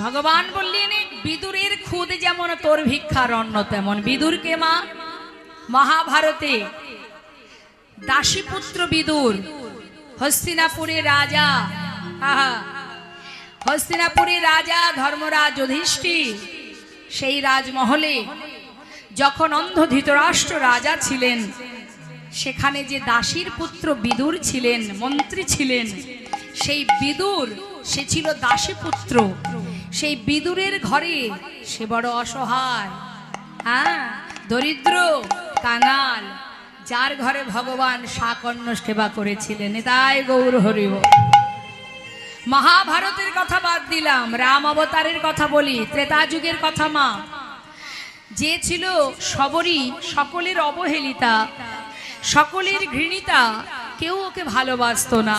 ভগবান বললেন বিদুরের খুদ যেমন তোর ভিক্ষার অন্ন তেমন। বিদুরকে মা মহাভারতে দাসীপুত্র বিদুর, হস্তিনাপুরের রাজা, হস্তিনাপুরের রাজা ধর্মরাজ যুধিষ্ঠির, সেই রাজমহলে যখন অন্ধ ধৃতরাষ্ট্র রাজা ছিলেন, সেখানে যে দাসীর পুত্র বিদুর ছিলেন, মন্ত্রী ছিলেন, সেই বিদুর সে ছিল দাসীপুত্র। সেই বিদুরের ঘরে সে বড় অসহায়, দরিদ্র, কাঙাল, যার ঘরে ভগবান শাকন্য সেবা করেছিলেন। তাই গৌর হরিব। মহাভারতের কথা বাদ দিলাম, রাম অবতারের কথা বলি, ত্রেতা যুগের কথা। মা যে ছিল সবরী, সকলের অবহেলিতা, সকলের ঘৃণিতা, কেউ ওকে ভালোবাসতো না।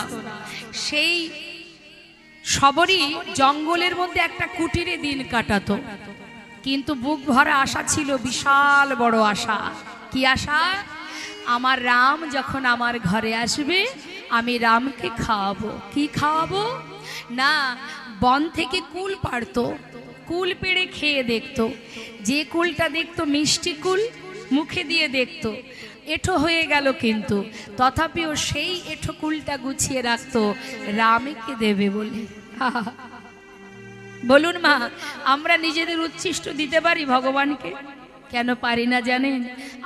সেই সবরী জঙ্গলের মধ্যে একটা কুটিরে দিন কাটাতো, কিন্তু বুক ভরা আশা ছিল, বিশাল বড় আশা। কি আশা? আমার রাম যখন আমার ঘরে আসবে, আমি রামকে খাওয়াবো। কি খাওয়াবো? না, বন থেকে কুল পাড়তো, কুল পেড়ে খেয়ে দেখতো। যে কুলটা দেখতো মিষ্টি কুল, মুখে দিয়ে দেখতো, এঁঠো হয়ে গেল, কিন্তু তথাপিও সেই এঁঠো কুলটা গুছিয়ে রাখতো রামকে দেবে বলে। বলুন মা, আমরা নিজেদের উচ্ছিষ্ট দিতে পারি ভগবানকে? কেন পারি না জানেন?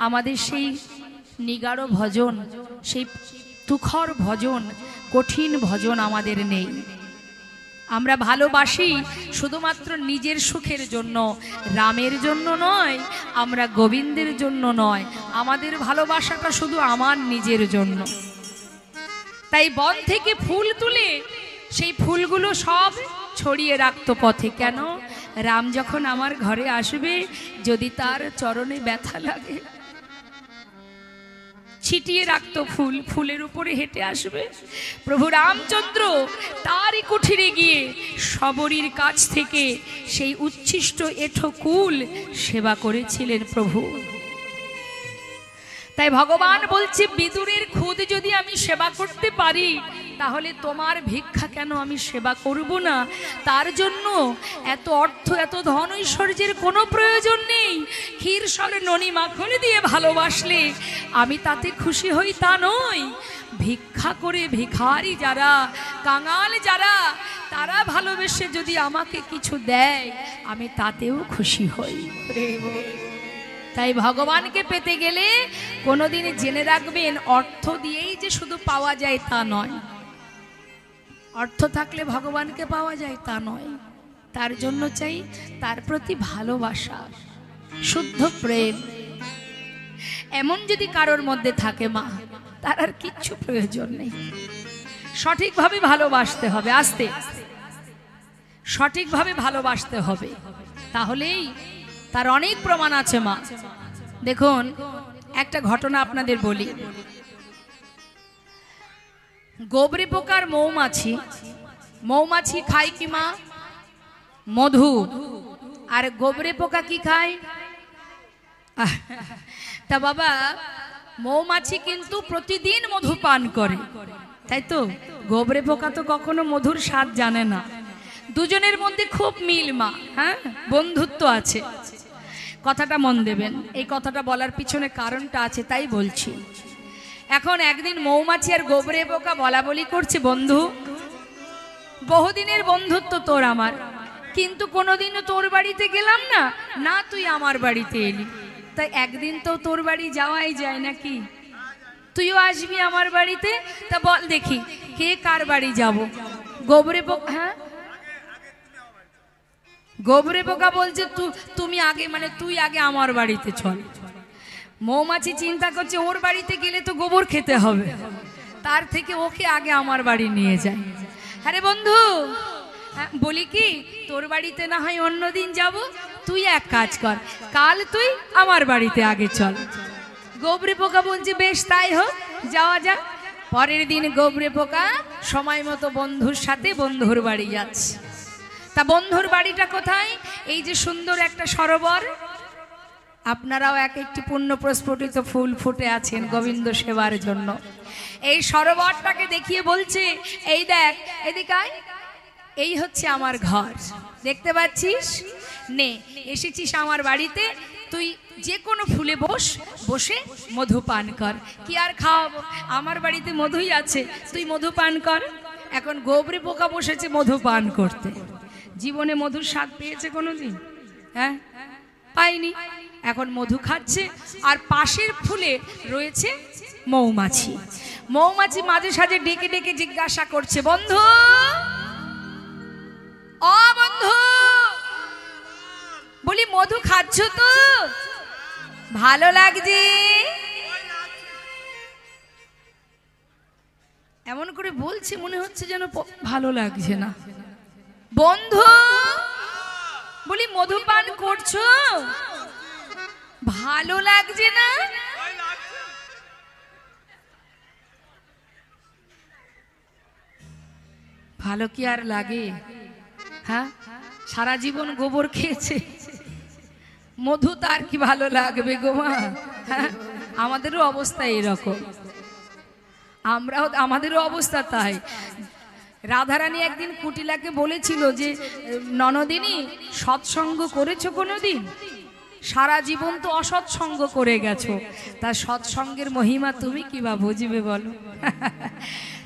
আমাদের সেই নিগাড় ভজন, সেই তুখর ভজন, কঠিন ভজন আমাদের নেই। আমরা ভালোবাসি শুধুমাত্র নিজের সুখের জন্য, রামের জন্য নয়, আমরা গোবিন্দের জন্য নয়। আমাদের ভালোবাসাটা শুধু আমার নিজের জন্য। তাই বন থেকে ফুল তুলে সেই ফুলগুলো সব ছড়িয়ে রাখতো পথে। কেন? রাম যখন আমার ঘরে আসবে, যদি তার চরণে ব্যথা লাগে, ছিটিয়ে রাখতো ফুল, ফুলের উপরে হেঁটে আসবে। প্রভু রামচন্দ্র তারই কুঠিরে গিয়ে সবরীর কাছ থেকে সেই উচ্ছিষ্ট এঁঠো কুল সেবা করেছিলেন প্রভু। তাই ভগবান বলছে, বিদুরের খুদ যদি আমি সেবা করতে পারি, তাহলে তোমার ভিক্ষা কেন আমি সেবা করব না? তার জন্য এত অর্থ, এত ধন ঐশ্বর্যের কোনো প্রয়োজন নেই। ক্ষীর সরে ননি মাখন দিয়ে ভালোবাসলে আমি তাতে খুশি হই, তা নয়। ভিক্ষা করে ভিখারি যারা, কাঙাল যারা, তারা ভালোবেসে যদি আমাকে কিছু দেয়, আমি তাতেও খুশি হই। তাই ভগবানকে পেতে গেলে কোনোদিন জেনে রাখবেন, অর্থ দিয়েই যে শুধু পাওয়া যায় তা নয়। অর্থ থাকলে ভগবানকে পাওয়া যায় তা নয়। তার জন্য চাই তার প্রতি ভালোবাসা, শুদ্ধ প্রেম। এমন যদি কারোর মধ্যে থাকে মা, তার আর কিচ্ছু প্রয়োজন নেই। সঠিকভাবে ভালোবাসতে হবে, আস্তে সঠিকভাবে ভালোবাসতে হবে, তাহলেই তার অনেক প্রমাণ আছে মা। দেখুন, একটা ঘটনা আপনাদের বলি। গোবরে পোকার মৌমাছি, মৌমাছি খায় কি মা? মধু। আর গোবরে পোকা কি খায়? তা বাবা, মৌমাছি কিন্তু প্রতিদিন মধু পান করে, তাই তো? গোবরে পোকা তো কখনো মধুর স্বাদ জানে না। দুজনের মধ্যে খুব মিল মা, হ্যাঁ, বন্ধুত্ব আছে। কথাটা মন দেবেন, এই কথাটা বলার পিছনে কারণটা আছে, তাই বলছি। এখন একদিন মৌমাছি আর গোবরে পোকা বলা বলি করছে, বন্ধু, বহুদিনের বন্ধুত্ব তোর আমার, কিন্তু কোনোদিনও তোর বাড়িতে গেলাম না, না তুই আমার বাড়িতে এলি, তাই একদিন তো তোর বাড়ি যাওয়াই যায় নাকি? তুইও আসবি আমার বাড়িতে, তা বল দেখি কে কার বাড়ি যাব? গোবরে পোকা, হ্যাঁ, গোবরে পোকা বলছে তুমি আগে, মানে তুই আগে আমার বাড়িতে চল। মৌমাছি চিন্তা করছে, ওর বাড়িতে গেলে তো গোবর খেতে হবে, তার থেকে ওকে আগে আমার বাড়ি নিয়ে যায়। আরে বন্ধু, বলি কি, তোর বাড়িতে না হয় অন্যদিন যাব, তুই এক কাজ কর, কাল তুই আমার বাড়িতে আগে চল। গোবরে পোকা বলছে, বেশ তাই হোক, যাওয়া যাক। পরের দিন গোবরে পোকা সময় মতো বন্ধুর সাথে বন্ধুর বাড়ি যাচ্ছে। তা বন্ধুর বাড়িটা কোথায়? এই যে সুন্দর একটা সরোবর, আপনারাও এক একটি পুণ্য প্রস্ফুটিত ফুল ফুটে আছেন গোবিন্দ সেবার জন্য। এই সরোবরটাকে দেখিয়ে বলছে, এই দেখ, এদিকে আয়, এই হচ্ছে আমার ঘর, দেখতে পাচ্ছিস? নে, এসেছিস আমার বাড়িতে, তুই যে কোনো ফুলে বসে মধু পান কর। কি আর খাওয়াবো, আমার বাড়িতে মধুই আছে, তুই মধু পান কর। এখন গোবরে পোকা বসেছে মধু পান করতে। জীবনে মধুর স্বাদ পেয়েছে কোনোদিন? হ্যাঁ, পাইনি। এখন মধু খাচ্ছে, আর পাশের ফুলে রয়েছে মৌমাছি। মৌমাছি মাঝে সাঝে ডেকে ডেকে জিজ্ঞাসা করছে, বন্ধু, ও বন্ধু, বলি মধু খাচ্ছ তো? ভালো লাগছে? এমন করে বলছে মনে হচ্ছে যেন ভালো লাগছে না। বন্ধু, বলি মধু পান করছো? ভালো লাগছে না? ভালো কি আর লাগে? হ্যাঁ, সারা জীবন গোবর খেয়েছে, মধু তার কি ভালো লাগবে গো মা? হ্যাঁ, আমাদেরও অবস্থা এরকম, আমাদেরও অবস্থা তাই। রাধারানী একদিন কুটিলাকে বলেছিল যে, ননদিনী, সৎসঙ্গ করেছো কোনোদিন? সারা জীবন তো অসৎসঙ্গ করে গেছো, তা সৎসঙ্গের মহিমা তুমি কি বা বুঝবে বলো?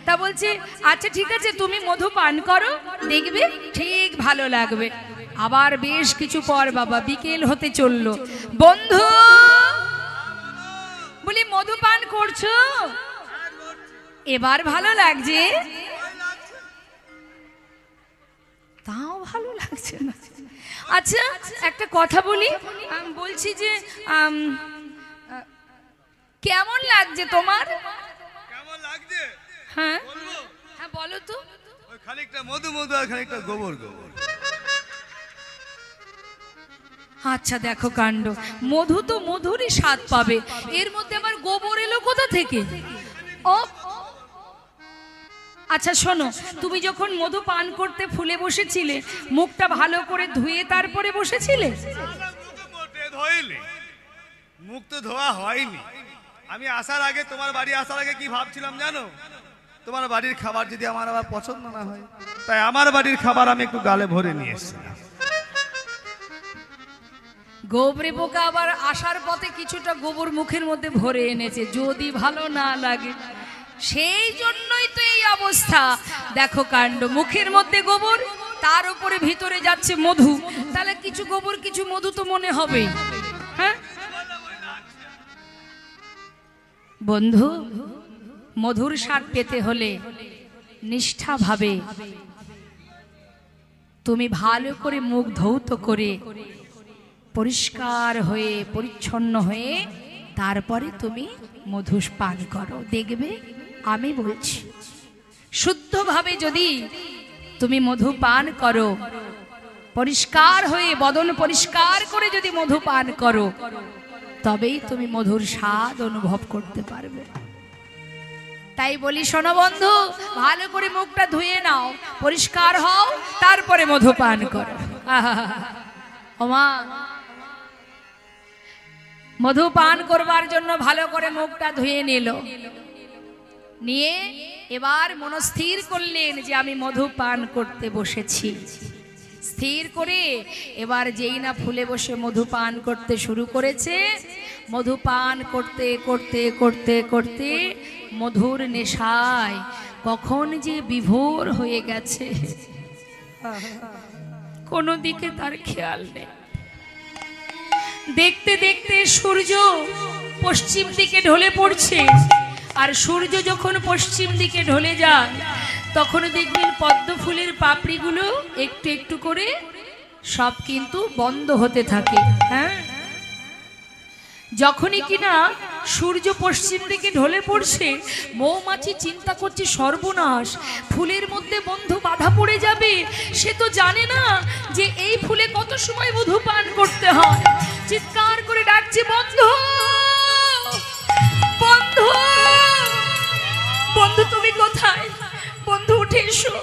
তা বলছে, আচ্ছা ঠিক আছে, তুমি মধু পান করো, দেখবে ঠিক ভালো লাগবে। আবার বেশ কিছু পর বাবা বিকেল হতে চললো। বন্ধু, বলি মধু পান করছো? এবার ভালো লাগছে? তাও ভালো লাগছে না। আচ্ছা একটা কথা বলি, বলছি যে কেমন লাগছে তোমার? কেমন লাগছে? হ্যাঁ হ্যাঁ বলো তো। ওই খানিকটা মধু মধু আর খানিকটা গোবর গোবর। আচ্ছা দেখো কাণ্ড, মধু তো মধুরই স্বাদ পাবে, এর মধ্যে আবার গোবর এলো কোথা থেকে? ও আচ্ছা শোনো, তুমি যখন মধু পান করতে ফুলে বসেছিলে, মুখটা ভালো করে ধুয়ে তারপরে বসেছিলে? মুখ তো ধোয়া হয়নি। আমি আসার আগে, তোমার বাড়ি আসার আগে কি ভাবছিলাম জানো? তোমার বাড়ির খাবার যদি আমার আবার পছন্দ না হয়, তাই আমার বাড়ির খাবার আমি একটু গালে ভরে নিয়ে এসেছিলাম। গোবরে পোকা আবার আসার পথে কিছুটা গোবর মুখের মধ্যে ভরে এনেছে, যদি ভালো না লাগে। সেই জন্যই তো এই অবস্থা। দেখো কাণ্ড, মুখের মধ্যে গোবর, তার উপরে ভিতরে যাচ্ছে মধু, তাহলে কিছু গোবর কিছু মধু তো মনে হবে। হ্যাঁ বন্ধু, মধুর স্বাদ পেতে হলে নিষ্ঠাভাবে তুমি ভালো করে মুখ ধৌত করে পরিষ্কার হয়ে পরিচ্ছন্ন হয়ে তারপরে তুমি মধু পান করো, দেখবে আমি বলছি শুদ্ধভাবে যদি তুমি মধু পান করো, পরিষ্কার হয়ে বদন পরিষ্কার করে যদি মধু পান করো, তবেই তুমি মধুর স্বাদ অনুভব করতে পারবে। তাই বলি শোনো বন্ধু, ভালো করে মুখটা ধুয়ে নাও, পরিষ্কার হও, তারপরে মধু পান করো। ওমা, মধু পান করবার জন্য ভালো করে মুখটা ধুয়ে নিল, নিয়ে এবার মনস্থির করলেন যে আমি মধু পান করতে বসেছি। স্থির করে এবার যেই না ফুলে বসে মধু পান করতে শুরু করেছে, মধু পান করতে করতে করতে করতে মধুর নেশায় কখন যে বিভোর হয়ে গেছে কোনো দিকে তার খেয়াল নেই। দেখতে দেখতে সূর্য পশ্চিম দিকে ঢলে পড়ছে, আর সূর্য যখন পশ্চিম দিকে ঢলে যায় তখন দেখবেন পদ্ম ফুলের পাপড়িগুলো একটু একটু করে সব কিন্তু বন্ধ হতে থাকে। হ্যাঁ, যখনই কিনা সূর্য পশ্চিম দিকে ঢলে পড়ছে, মৌমাছি চিন্তা করছে সর্বনাশ, ফুলের মধ্যে বন্ধু বাধা পড়ে যাবে। সে তো জানে না যে এই ফুলে কত সময় মধু পান করতে হয়। চিৎকার করে ডাকছে, বন্ধু বন্ধু বন্ধু, তুমি কোথায়? বন্ধু উঠে এসো,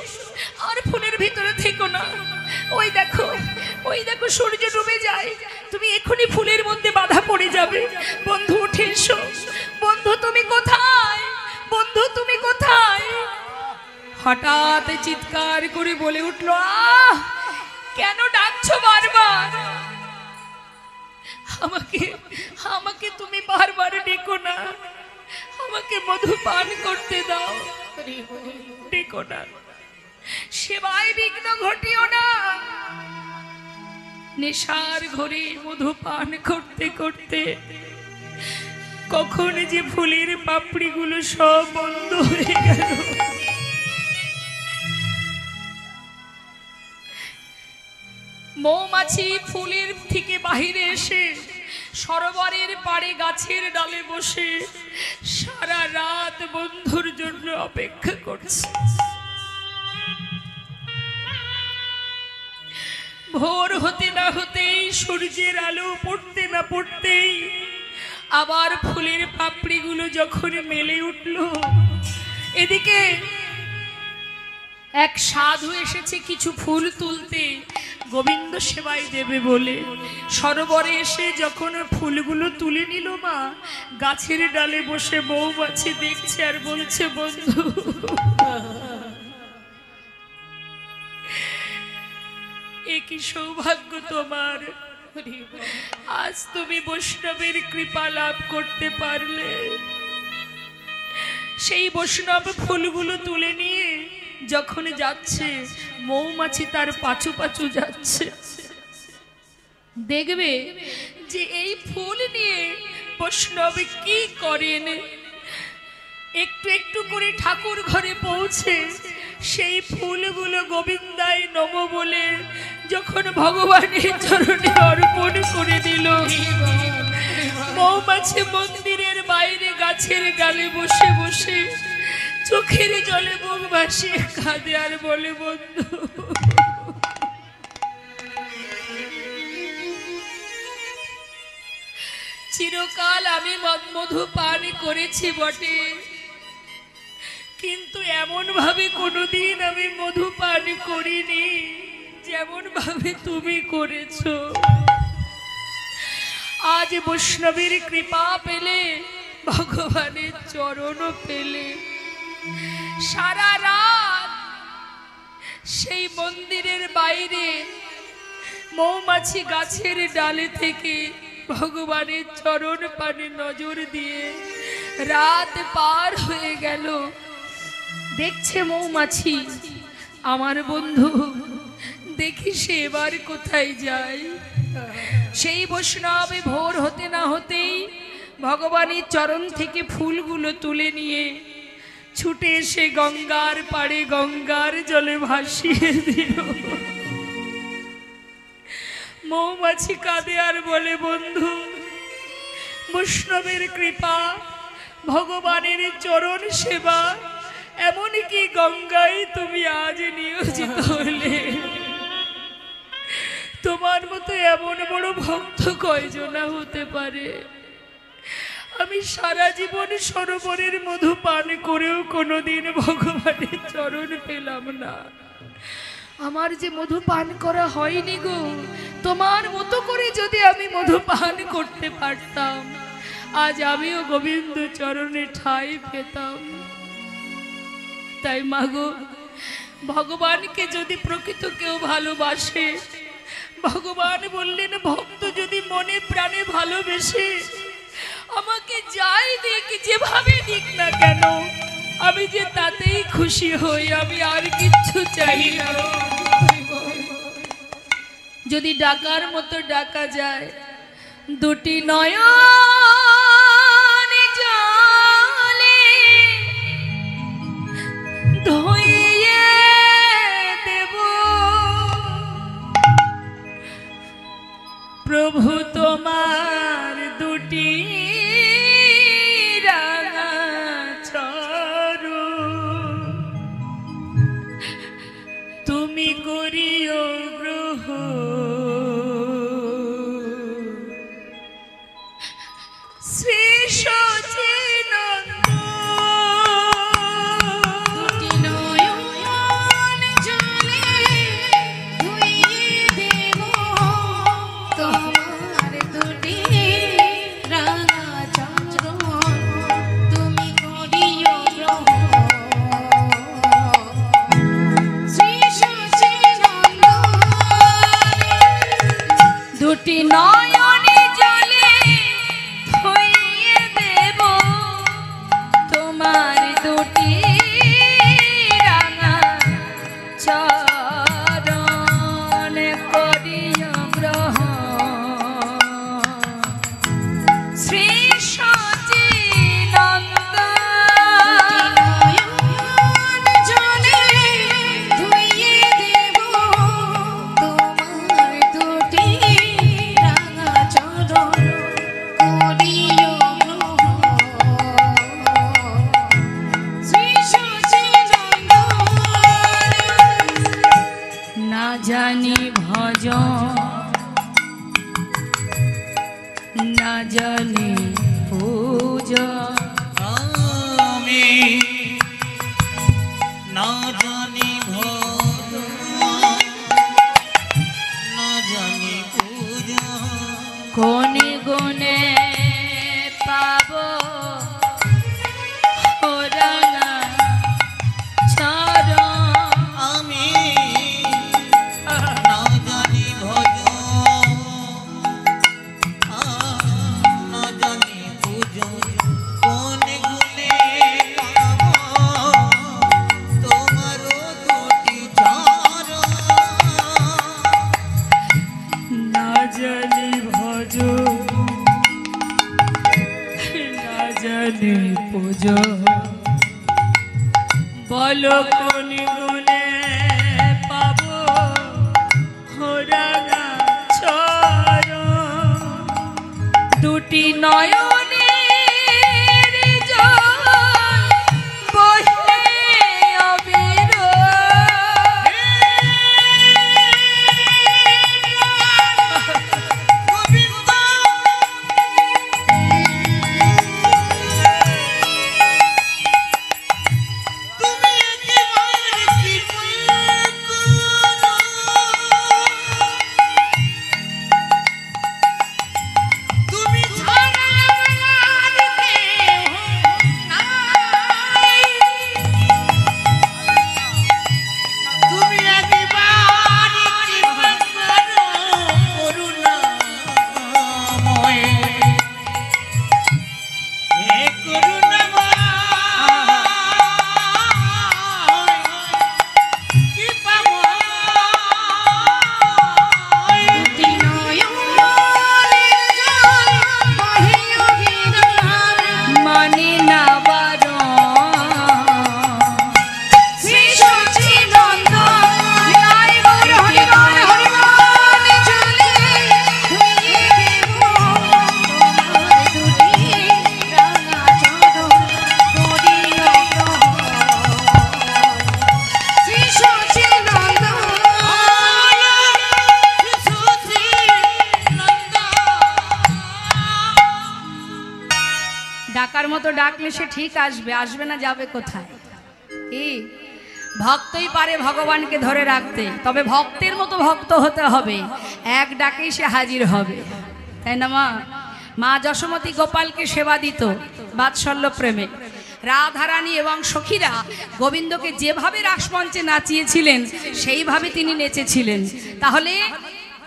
আর ফুলের ভিতরে থেকো না। ওই দেখো সূর্য ডুবে যায়, তুমি এখনই ফুলের মধ্যে বাধা পড়ে যাবে। বন্ধু উঠে এসো, বন্ধু তুমি কোথায়? বন্ধু তুমি কোথায়? হঠাৎ চিৎকার করে বলে উঠল, আহ, কেন ডাকছো বারবার? আমাকে আমাকে তুমি বারবার ডেকো না, আমাকে মধু পান করতে দাও, ডেকো না, সেবায় বিঘ্ন ঘটিও না। নেশার ঘরে মধু পান করতে করতে কখন যে ফুলের পাপড়িগুলো সব বন্ধ হয়ে গেল। মৌমাছি ফুলের থেকে বাহিরে এসে সরোবরের পাড়ে গাছের ডালে বসে সারা রাত বন্ধুর জন্য অপেক্ষা করছে। ভোর হতে না হতেই, সূর্যের আলো পড়তে না পড়তেই আবার ফুলের পাপড়িগুলো যখন মেলে উঠল, এদিকে এক সাধু এসেছে কিছু ফুল তুলতে গোবিন্দ সেবায় দেবে বলে। সরোবরে এসে যখন ফুলগুলো তুলে নিল মা, গাছের ডালে বসে মৌমাছি দেখছে আর বলছে, বন্ধু এ কি সৌভাগ্য তোমার, আজ তুমি বৈষ্ণবের কৃপা লাভ করতে পারলে। সেই বৈষ্ণব ফুলগুলো তুলে নিয়ে যখন যাচ্ছে, মৌমাছি তার পাছু পাছু যাচ্ছে। দেখবে যে এই ফুল নিয়ে বৈষ্ণব কি করেন। একটু একটু করে ঠাকুর ঘরে পৌঁছে সেই ফুলগুলো গোবিন্দায় নমঃ বলে যখন ভগবানের চরণে অর্পণ করে দিল, মৌমাছি মন্দিরের বাইরে গাছের ডালে বসে বসে চোখের জলে মুখ ভাসিয়ে কাঁদে আর বলে, বন্ধু চিরকাল আমি মধু পান করেছি বটে, কিন্তু এমন ভাবে কোনোদিন আমি মধু পান করিনি যেমন ভাবে তুমি করেছো। আজ বৈষ্ণবের কৃপা পেলে, ভগবানের চরণ পেলে, সারা রাত সেই মন্দিরের বাইরে মৌমাছি গাছের ডালে থেকে ভগবানের চরণ পানে নজর দিয়ে রাত পার হয়ে গেল। দেখছে মৌমাছি, আমার বন্ধু দেখি সে এবার কোথায় যায়। সেই বৈষ্ণবে ভোর হতে না হতেই ভগবানের চরণ থেকে ফুলগুলো তুলে নিয়ে ছুটে এসে গঙ্গার পাড়ে গঙ্গার জলে ভাসিয়ে দিল। মৌমাছি কাঁদে আর বলে, বন্ধু বৈষ্ণবের কৃপা, ভগবানের চরণ সেবা, এমনকি গঙ্গায় তুমি আজ নিয়োজিত হলে। তোমার মতো এমন বড় ভক্ত কয়জনা হতে পারে? আমি সারা জীবন সরোবরের মধু পান করেও কোনোদিন ভগবানের চরণ পেলাম না। আমার যে মধু পান করা হয়নি গো, তোমার মতো করে যদি আমি মধু পান করতে পারতাম, আজ আমিও গোবিন্দ চরণে ঠাঁই পেতাম। তাই মাগো, ভগবানকে যদি প্রকৃত কেউ ভালোবাসে, ভগবান বললেন ভক্ত যদি মনে প্রাণে ভালোবেসে আমাকে যাই দিক, যেভাবে দিক না কেন, আমি যে তাতেই খুশি হই, আমি আর কিচ্ছু চাই না। যদি ডাকার মতো ডাকা যায়, দুটি নয়ন জলে ধুইয়ে দেব, প্রভু তোমার দুটি রাঙা চরণ, তুমি করিও গ্রহণ। শ্রী সচিনন্দ দুটি নয়ন জলে ধুইয়ে দেব তোমার দুটি রাঙা দুটি নয়নে জলে ধুইয়ে দেব তোমার দুটি রাঙা চরণ করিও গ্রহণ শ্রী সচিদানন্দ নয়ন জলে ধুইয়ে দেব তোমার দুটি রাঙা চরণ করিও গ্রহণ শ্রী সচিদানন্দ না জানি ভজন না জানি পূজা আমি না জানি ভজন না জানি পূজা কোন গুণে পাব ওরানা চরণ আমি না জানি ভজন না জানি পূজা কোন গুণে পাব তোমার দুটি চরণ না জানি ভজ না জানি পূজ বলো কোন গুণে পাব হোরানা চরণ দুটি নয়নের জল বহে তুমি একেবারে কৃপা করো তুমি ছাড়া আর কেউ নাই তুমি একেবারে কৃপা করো করুণাময় হে করুণাময় কৃপাময় দুটি নয়নের জল বহিও বিধান মানে না শ্রী সচিদানন্দ জয় গৌর হরিবল হরিবল জলে ধুইয়ে দেব তোমার দুটি রাঙা চরণ করিও গ্রহণ শ্রী সচিদানন্দ ডাকার মতো ডাকলে সে ঠিক আসবে, আসবে না যাবে কোথায়? কি ভক্তই পারে ভগবানকে ধরে রাখতে, তবে ভক্তের মতো ভক্ত হতে হবে, এক ডাকেই সে হাজির হবে, তাই না মা? মা যশোমতী গোপালকে সেবা দিত বাৎসল্য প্রেমে। রাধারানী এবং সখীরা গোবিন্দকে যেভাবে রাসমঞ্চে নাচিয়েছিলেন সেইভাবে তিনি নেচেছিলেন। তাহলে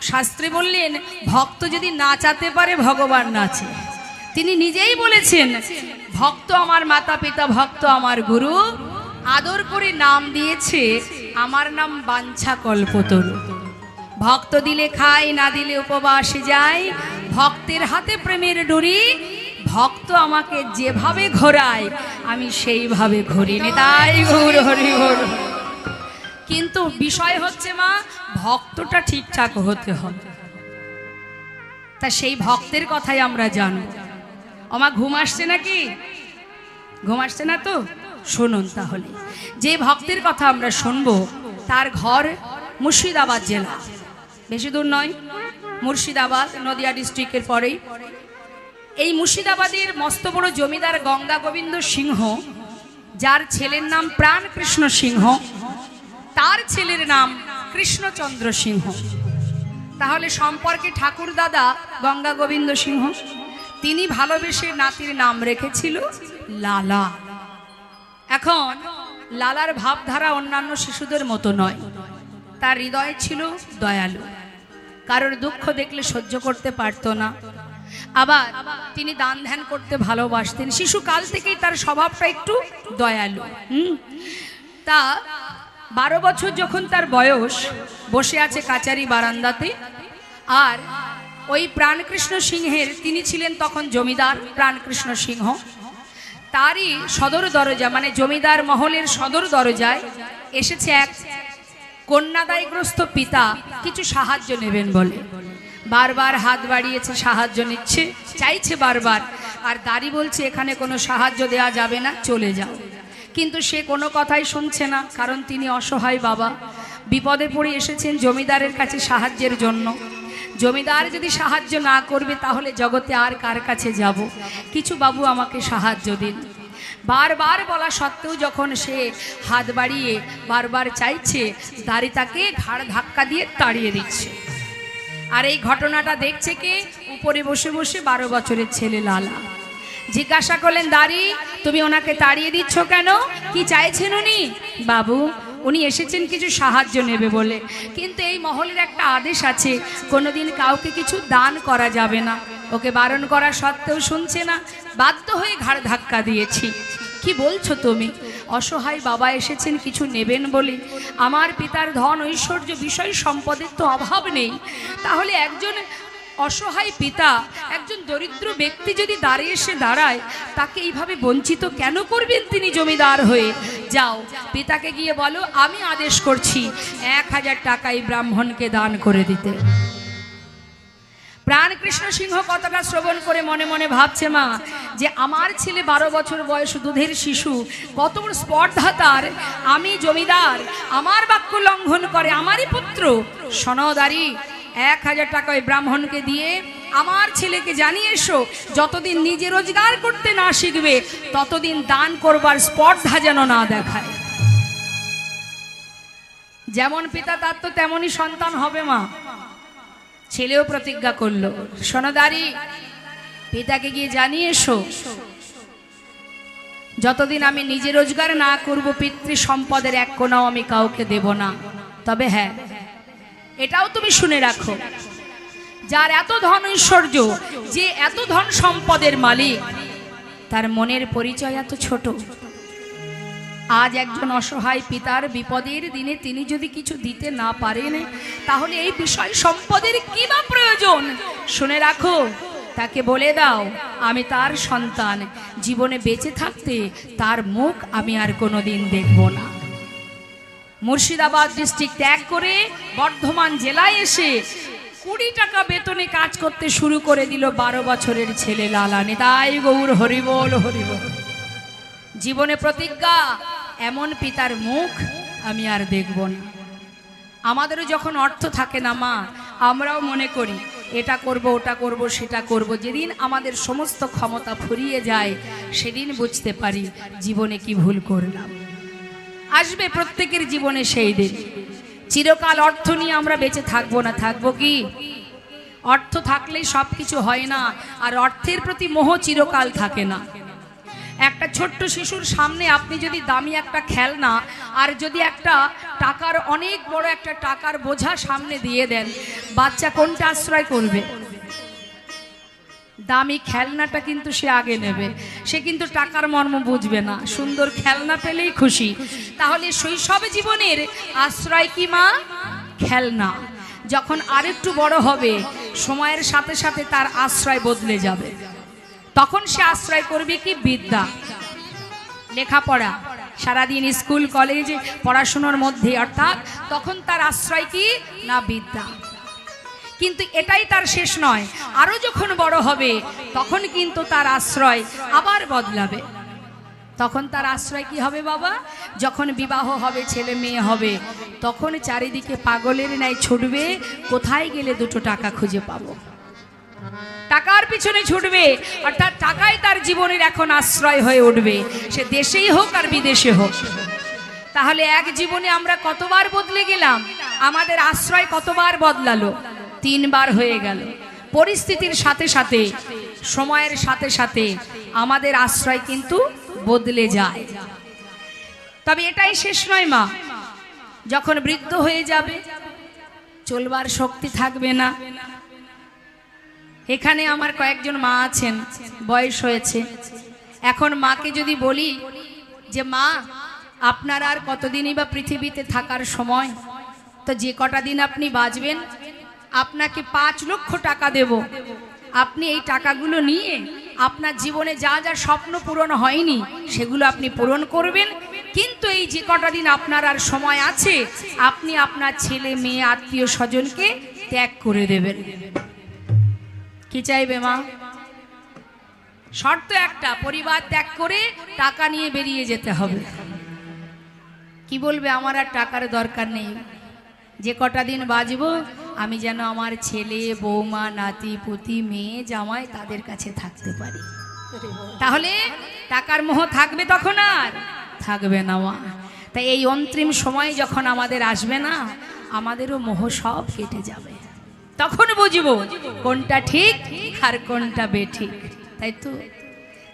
শাস্ত্রে বললেন ভক্ত যদি নাচাতে পারে ভগবান নাচে। তিনি নিজেই বলেছেন ভক্ত আমার মাতা পিতা, ভক্ত আমার গুরু, আদর করে নাম দিয়েছে আমার নাম বাঞ্ছা কল্পতরু। ভক্ত দিলে খায়, না দিলে উপবাসে যায়, ভক্তের হাতে প্রেমের ডুরি, ভক্ত আমাকে যেভাবে ঘোরায় আমি সেইভাবে ঘুরি। তাই গৌর হরি হরি। কিন্তু বিষয় হচ্ছে মা, ভক্তটা ঠিকঠাক হতে হবে। তা সেই ভক্তের কথাই আমরা জানব। আমার ঘুম আসছে নাকি? ঘুম আসছে না তো? শুনুন তাহলে। যে ভক্তের কথা আমরা শুনবো তার ঘর মুর্শিদাবাদ জেলা, বেশি দূর নয়, মুর্শিদাবাদ নদিয়া ডিস্ট্রিক্টের পরেই। এই মুর্শিদাবাদের মস্ত বড় জমিদার গঙ্গা গোবিন্দ সিংহ, যার ছেলের নাম প্রাণ কৃষ্ণ সিংহ, তার ছেলের নাম কৃষ্ণচন্দ্র সিংহ। তাহলে সম্পর্কে ঠাকুর দাদা গঙ্গা গোবিন্দ সিংহ, তিনি ভালোবেসে নাতির নাম রেখেছিল লালা। এখন লালার ভাবধারা অন্যান্য শিশুদের মতো নয়, তার হৃদয় ছিল দয়ালু। কারোর দুঃখ দেখলে সহ্য করতে পারতো না। আবার তিনি দান ধ্যান করতে ভালোবাসতেন। শিশুকাল থেকেই তার স্বভাবটা একটু দয়ালু। তা 12 বছর যখন তার বয়স, বসে আছে কাচারি বারান্দাতে, আর ওই প্রাণকৃষ্ণ সিংহের, তিনি ছিলেন তখন জমিদার প্রাণকৃষ্ণ সিংহ, তারই সদর দরজা মানে জমিদার মহলের সদর দরজায় এসেছে এক কন্যাদায়গ্রস্ত পিতা কিছু সাহায্য নেবেন বলে। বারবার হাত বাড়িয়েছে, সাহায্য নিচ্ছে, চাইছে বারবার, আর দাঁড়ি বলছে এখানে কোনো সাহায্য দেয়া যাবে না, চলে যাও। কিন্তু সে কোনো কথাই শুনছে না, কারণ তিনি অসহায় বাবা, বিপদে পড়ে এসেছেন জমিদারের কাছে সাহায্যের জন্য। জমিদার যদি সাহায্য না করবে তাহলে জগতে আর কার কাছে যাব? কিছু বাবু আমাকে সাহায্য দিন। বারবার বলা সত্ত্বেও যখন সে হাত বাড়িয়ে বারবার চাইছে, দাঁড়ি তাকে ঘাড় ধাক্কা দিয়ে তাড়িয়ে দিচ্ছে। আর এই ঘটনাটা দেখছে কে? উপরে বসে বসে 12 বছরের ছেলে লালা। জিজ্ঞাসা করলেন, দাঁড়ি তুমি ওনাকে তাড়িয়ে দিচ্ছ কেন? কি চাইছেন উনি? বাবু উনি এসেছেন কিছু সাহায্য নেবে বলে, কিন্তু এই মহলের একটা আদেশ আছে, কোনোদিন কাউকে কিছু দান করা যাবে না। ওকে বারণ করা সত্ত্বেও শুনছে না, বাধ্য হয়ে ঘাড় ধাক্কা দিয়েছি। কি বলছো তুমি? অসহায় বাবা এসেছেন কিছু নেবেন বলে। আমার পিতার ধন ঐশ্বর্য বিষয় সম্পদের তো অভাব নেই, তাহলে একজন অসহায় পিতা, একজন দরিদ্র ব্যক্তি যদি দাঁড়িয়ে এসে দাঁড়ায়, তাকে এইভাবে বঞ্চিত কেন করবেন তিনি জমিদার হয়ে? যাও পিতাকে গিয়ে বলো আমি আদেশ করছি 1000 টাকা এই ব্রাহ্মণকে দান করে দিতে। প্রাণকৃষ্ণ সিংহ কথাটা শ্রবণ করে মনে মনে ভাবছে, মা যে আমার ছেলে 12 বছর বয়স, দুধের শিশু, কত বড় স্পর্ধা তার, আমি জমিদার, আমার বাক্য লঙ্ঘন করে, আমারই পুত্র। সনদারি 1000 টাকা ওই ব্রাহ্মণকে দিয়ে আমার ছেলেকে জানিয়ে এসো, যতদিন নিজে রোজগার করতে না শিখবে ততদিন দান করবার স্পর্ধা যেন না দেখায়। যেমন পিতা তার তো তেমনই সন্তান হবে মা। ছেলেও প্রতিজ্ঞা করলো, সনদারি পিতাকে গিয়ে জানিয়ে এসো, যতদিন আমি নিজে রোজগার না করব পিতৃ সম্পদের 1 কোণাও আমি কাউকে দেব না। তবে হ্যাঁ, এটাও তুমি শুনে রাখো, যার এত ধন ঐশ্বর্য, যে এত ধন সম্পদের মালিক, তার মনের পরিচয় এত ছোট। আজ একজন অসহায় পিতার বিপদের দিনে তিনি যদি কিছু দিতে না পারেন, তাহলে এই বিষয় সম্পদের কি বা প্রয়োজন? শুনে রাখো, তাকে বলে দাও আমি তার সন্তান, জীবনে বেঁচে থাকতে তার মুখ আমি আর কোনোদিন দেখব না। মুর্শিদাবাদ ডিস্ট্রিক্ট ত্যাগ করে বর্ধমান জেলায় এসে 20 টাকা বেতনে কাজ করতে শুরু করে দিল 12 বছরের ছেলে লালা। নিতাই গৌর হরিবল হরিবল। জীবনে প্রতিজ্ঞা, এমন পিতার মুখ আমি আর দেখব না। আমাদেরও যখন অর্থ থাকে না মা, আমরাও মনে করি এটা করব, ওটা করব, সেটা করব। যেদিন আমাদের সমস্ত ক্ষমতা ফুরিয়ে যায়, সেদিন বুঝতে পারি জীবনে কি ভুল করলাম। আসবে প্রত্যেকের জীবনে সেই দিন। চিরকাল অর্থ নিয়ে আমরা বেঁচে থাকবো না, থাকবো কি? অর্থ থাকলেই সব কিছু হয় না, আর অর্থের প্রতি মোহ চিরকাল থাকে না। একটা ছোট্ট শিশুর সামনে আপনি যদি দামি একটা খেলনা আর যদি একটা টাকার, অনেক বড় একটা টাকার বোঝা সামনে দিয়ে দেন, বাচ্চা কোনটা আশ্রয় করবে? দামি খেলনাটা কিন্তু সে আগে নেবে, সে কিন্তু টাকার মর্ম বুঝবে না, সুন্দর খেলনা পেলেই খুশি। তাহলে শৈশব জীবনের আশ্রয় কি মা? খেলনা। যখন আরেকটু বড় হবে, সময়ের সাথে সাথে তার আশ্রয় বদলে যাবে, তখন সে আশ্রয় করবে কি? বিদ্যা, লেখাপড়া, সারাদিন স্কুল কলেজে পড়াশোনার মধ্যে, অর্থাৎ তখন তার আশ্রয় কি? না বিদ্যা। কিন্তু এটাই তার শেষ নয়, আরো যখন বড় হবে তখন কিন্তু তার আশ্রয় আবার বদলাবে। তখন তার আশ্রয় কি হবে বাবা? যখন বিবাহ হবে, ছেলে মেয়ে হবে, তখন চারিদিকে পাগলের ন্যায় ছুটবে, কোথায় গেলে 2 টাকা খুঁজে পাবো। টাকার পিছনে ছুটবে, অর্থাৎ টাকাই তার জীবনের এখন আশ্রয় হয়ে উঠবে, সে দেশেই হোক আর বিদেশে হোক। তাহলে এক জীবনে আমরা কতবার বদলে গেলাম? আমাদের আশ্রয় কতবার বদলালো? 3 বার হয়ে গেল। পরিস্থিতির সাথে সাথে, সময়ের সাথে সাথে আমাদের আশ্রয় কিন্তু বদলে যায়। তবে এটাই শেষ নয় মা। যখন বৃদ্ধ হয়ে যাবে, চলবার শক্তি থাকবে না। এখানে আমার কয়েকজন মা আছেন, বয়স হয়েছে। এখন মাকে যদি বলি যে মা আপনার আর কতদিনই বা পৃথিবীতে থাকার সময়, তো যে কটা দিন আপনি বাঁচবেন আপনাকে 5 লক্ষ টাকা দেব, আপনি এই টাকাগুলো নিয়ে আপনার জীবনে যা যা স্বপ্ন পূরণ হয়নি সেগুলো আপনি পূরণ করবেন, কিন্তু এই যে কটা দিন আপনার আর সময় আছে আপনি আপনার ছেলে মেয়ে আত্মীয় স্বজনকে ত্যাগ করে দেবেন। কি চাইবে মা? শর্ত একটা, পরিবার ত্যাগ করে টাকা নিয়ে বেরিয়ে যেতে হবে। কি বলবে আমার আর টাকার দরকার নেই, যে কটা দিন বাঁচবো আমি যেন আমার ছেলে বৌমা নাতি পুতি মেয়ে জামাই তাদের কাছে থাকতে পারি। তাহলে টাকার মোহ থাকবে তখন আর থাকবে না মা। তাই এই অন্তিম সময় যখন আমাদের আসবে না, আমাদেরও মোহ সব কেটে যাবে, তখন বুঝবো কোনটা ঠিক আর কোনটা বেঠিক। তাই তো,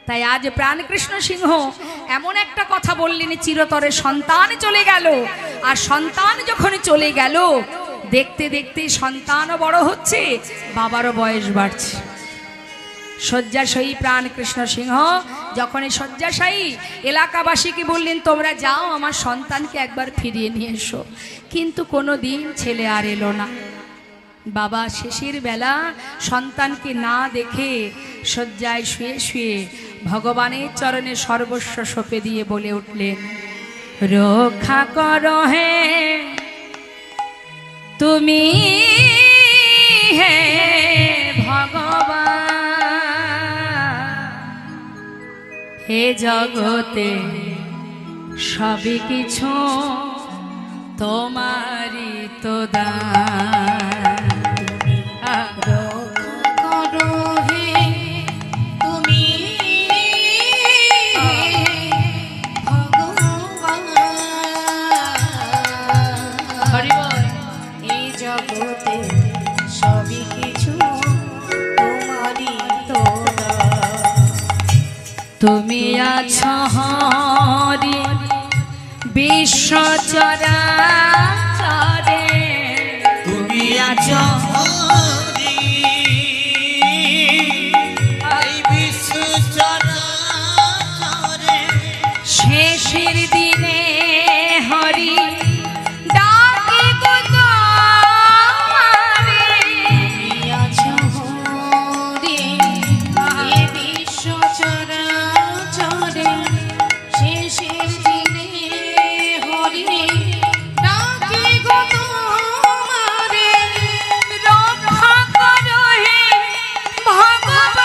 তাই আজ প্রাণকৃষ্ণ সিংহ এমন একটা কথা বললেন, চিরতরে সন্তান চলে গেল। আর সন্তান যখন চলে গেল, দেখতে দেখতে সন্তানও বড় হচ্ছে, বাবারও বয়স বাড়ছে। শয্যাশয়ী প্রাণকৃষ্ণ সিংহ যখন এই শয্যাশয়ী এলাকাবাসীকে বললেন তোমরা যাও আমার সন্তানকে একবার ফিরিয়ে নিয়ে এসো, কিন্তু কোনো দিন ছেলে আর এলো না। বাবা শেষের বেলা সন্তানকে না দেখে শয্যায় শুয়ে শুয়ে ভগবানের চরণে সর্বস্ব সঁপে দিয়ে বলে উঠলেন, রক্ষা করো হে তুমি হে ভগবান, হে জগতে সবই কিছু তোমারই তো দান। করো হে তুমি ভগবান, হরি বল। এই জগতে সবই কিছু তোমারই তো দান। তুমি আছো হরি বিশ্ব চরাচরে, তুমি আছো হরি এই বিশ্ব চরাচরে, শেষের দিনে হরি ডাকে গো তোমারে। তুমি আছো হরি এ বিশ্ব চরাচরে, শেষের দিনে হরি ডাকে গো তোমারে। রক্ষা করো হে ভগবান,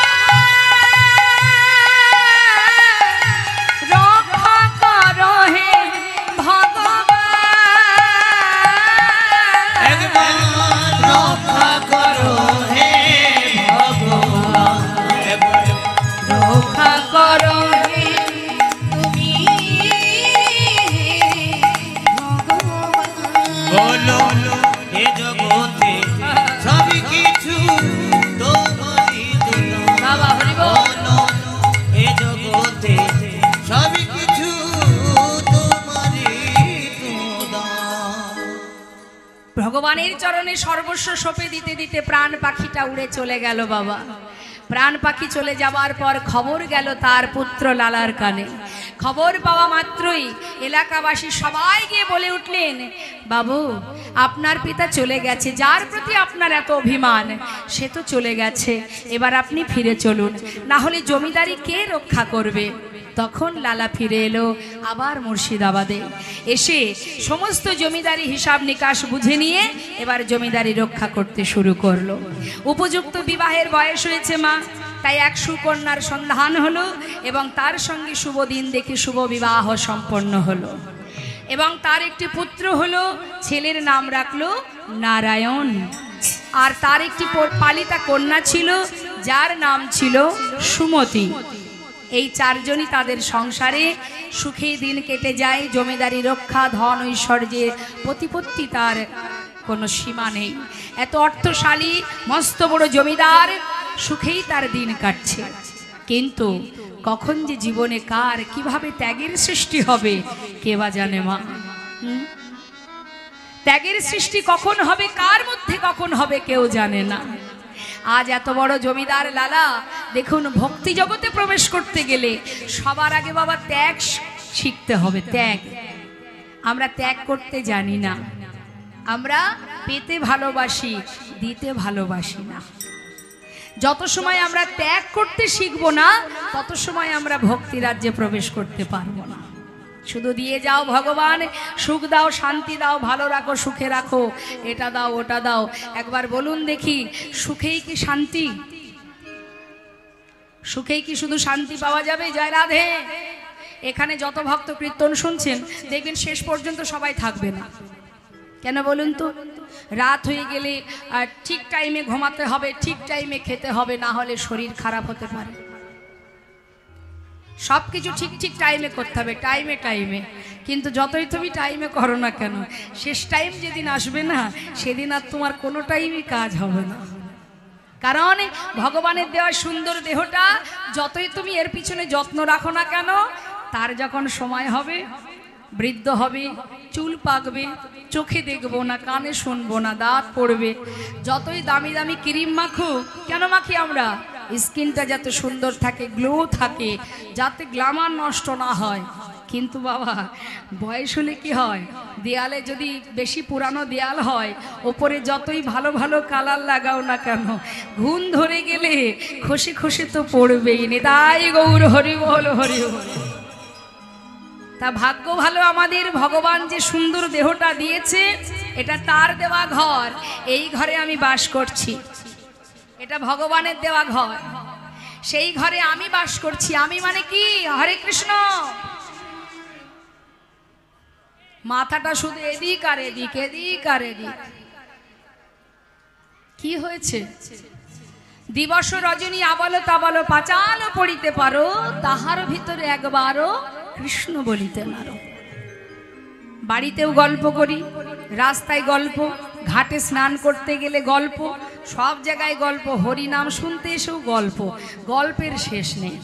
রক্ষা করো হে ভগবান, একবার রক্ষা করো হে ভগবান, রক্ষা করো হে। তুমি ভগবান, বলো এ জগতে সবই কিছু তোমারই তো দান। বাবা হরি বল। বলো এ জগতে সবই কিছু তোমারই তো দান। ভগবানের চরণে সর্বস্ব সঁপে দিতে দিতে প্রাণ পাখিটা উড়ে চলে গেল বাবা। প্রাণ পাখি চলে যাবার পর খবর গেল তার পুত্র লালার কানে। খবর পাওয়া মাত্রই এলাকাবাসী সবাই গিয়ে বলে উঠলেন, বাবু আপনার পিতা চলে গেছে, যার প্রতি আপনার এত অভিমান সে তো চলে গেছে, এবার আপনি ফিরে চলুন, না হলে জমিদারি কে রক্ষা করবে। তখন লালা ফিরে এলো আবার মুর্শিদাবাদে, এসে সমস্ত জমিদারি হিসাব নিকাশ বুঝে নিয়ে এবার জমিদারি রক্ষা করতে শুরু করলো। উপযুক্ত বিবাহের বয়স হয়েছে মা, তাই এক সুকন্যার সন্ধান হলো এবং তার সঙ্গে শুভ দিন দেখে শুভ বিবাহ সম্পন্ন হলো এবং তার একটি পুত্র হলো। ছেলের নাম রাখলো নারায়ণ, আর তার একটি পালিতা কন্যা ছিল যার নাম ছিল সুমতি। এই চারজনই তাদের সংসারে সুখে দিন কেটে যায়। জমিদারি রক্ষা, ধন ঐশ্বর্যের প্রতিপত্তি তার কোনো সীমা নেই। এত অর্থশালী মস্ত বড় জমিদার, সুখেই তার দিন কাটছে। কিন্তু কখন যে জীবনে কার কিভাবে ত্যাগের সৃষ্টি হবে কে বা জানে মা। ত্যাগের সৃষ্টি কখন হবে, কার মধ্যে কখন হবে কেউ জানে না। আজ এত বড় জমিদার লালা দেখুন, ভক্তি জগতে প্রবেশ করতে গেলে সবার আগে বাবা ত্যাগ শিখতে হবে। ত্যাগ, আমরা ত্যাগ করতে জানি না, আমরা পেতে ভালোবাসি, দিতে ভালোবাসি না। যত সময় আমরা ত্যাগ করতে শিখবো না, তত সময় আমরা ভক্তি রাজ্যে প্রবেশ করতে পারবো না। শুধু দিয়ে যাও ভগবান, সুখ দাও, শান্তি দাও, ভালো রাখো, সুখে রাখো, এটা দাও ওটা দাও। একবার বলুন দেখি, সুখেই কি শান্তি? সুখেই কি শুধু শান্তি পাওয়া যাবে? জয় রাধে। এখানে যত ভক্ত কীর্তন শুনছেন দেখবেন শেষ পর্যন্ত সবাই থাকবে না। কেন বলুন তো? রাত হয়ে গেলে ঠিক টাইমে ঘুমাতে হবে, ঠিক টাইমে খেতে হবে, না হলে শরীর খারাপ হতে পারে। সব কিছু ঠিক ঠিক টাইমে করতে হবে, টাইমে টাইমে। কিন্তু যতই তুমি টাইমে করো না কেন, শেষ টাইম যেদিন আসবে না, সেদিন আর তোমার কোনো টাইমই কাজ হবে না। কারণ ভগবানের দেওয়া সুন্দর দেহটা যতই তুমি এর পিছনে যত্ন রাখো না কেন, তার যখন সময় হবে, বৃদ্ধ হবে, চুল পাকবে, চোখে দেখবো না, কানে শুনবো না, দাঁত পড়বে, যতই দামি দামি ক্রিম মাখো কেন মাখি আমরা? স্কিনটা যাতে সুন্দর থাকে, গ্লো থাকে, যাতে গ্ল্যামার নষ্ট না হয়। কিন্তু বাবা বয়স হলে কি হয়, দেয়ালে যদি বেশি পুরানো দেয়াল হয়, ওপরে যতই ভালো ভালো কালার লাগাও না কেন, ঘুণ ধরে গেলে খসে খসে তো পড়বেই। নিতাই গৌর হরি বল, হরি বল। তা ভাগ্য ভালো আমাদের, ভগবান যে সুন্দর দেহটা দিয়েছে, এটা তার দেওয়া ঘর। এই ঘরে আমি বাস করছি, এটা ভগবানের দেওয়া ঘর। সেই ঘরে আমি বাস করছি। আমি মানে কি? হরে কৃষ্ণ। মাথাটা শুধু এদিক আর এদিক, এদিক আর এদিক। কি হয়েছে? দিবস রজনী আবলো তাবলো পাঁচালো পড়িতে পারো, তাহার ভিতরে একবারও কৃষ্ণ বলিতে নারো। বাড়িতেও গল্প করি, রাস্তায় গল্প, ঘাটে স্নান করতে গেলে গল্প, সব জায়গায় গল্প, হরিনাম শুনতে এসেও গল্প, গল্পের শেষ নেই।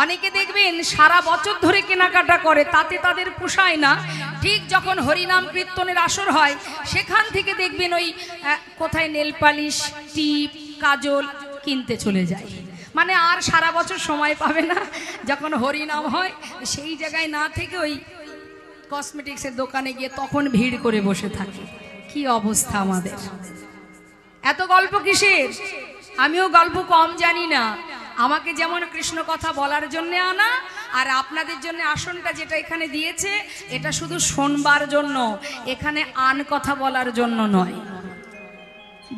অনেকে দেখবেন সারা বছর ধরে কেনাকাটা করে, তাতে তাদের পোষায় না। ঠিক যখন হরিনাম কীর্তনের আসর হয়, সেখান থেকে দেখবেন ওই কোথায় নেল পালিশ, টিপ, কাজল কিনতে চলে যায়। মানে আর সারা বছর সময় পাবে না। যখন হরিনাম হয় সেই জায়গায় না থেকে ওই কসমেটিক্সের দোকানে গিয়ে তখন ভিড় করে বসে থাকে। কি অবস্থা আমাদের! এত গল্প কিসের? আমিও গল্প কম জানি না। আমাকে যেমন কৃষ্ণ কথা বলার জন্য আনা, আর আপনাদের জন্য আসনটা যেটা এখানে দিয়েছে, এটা শুধু শোনবার জন্য, এখানে আন কথা বলার জন্য নয়।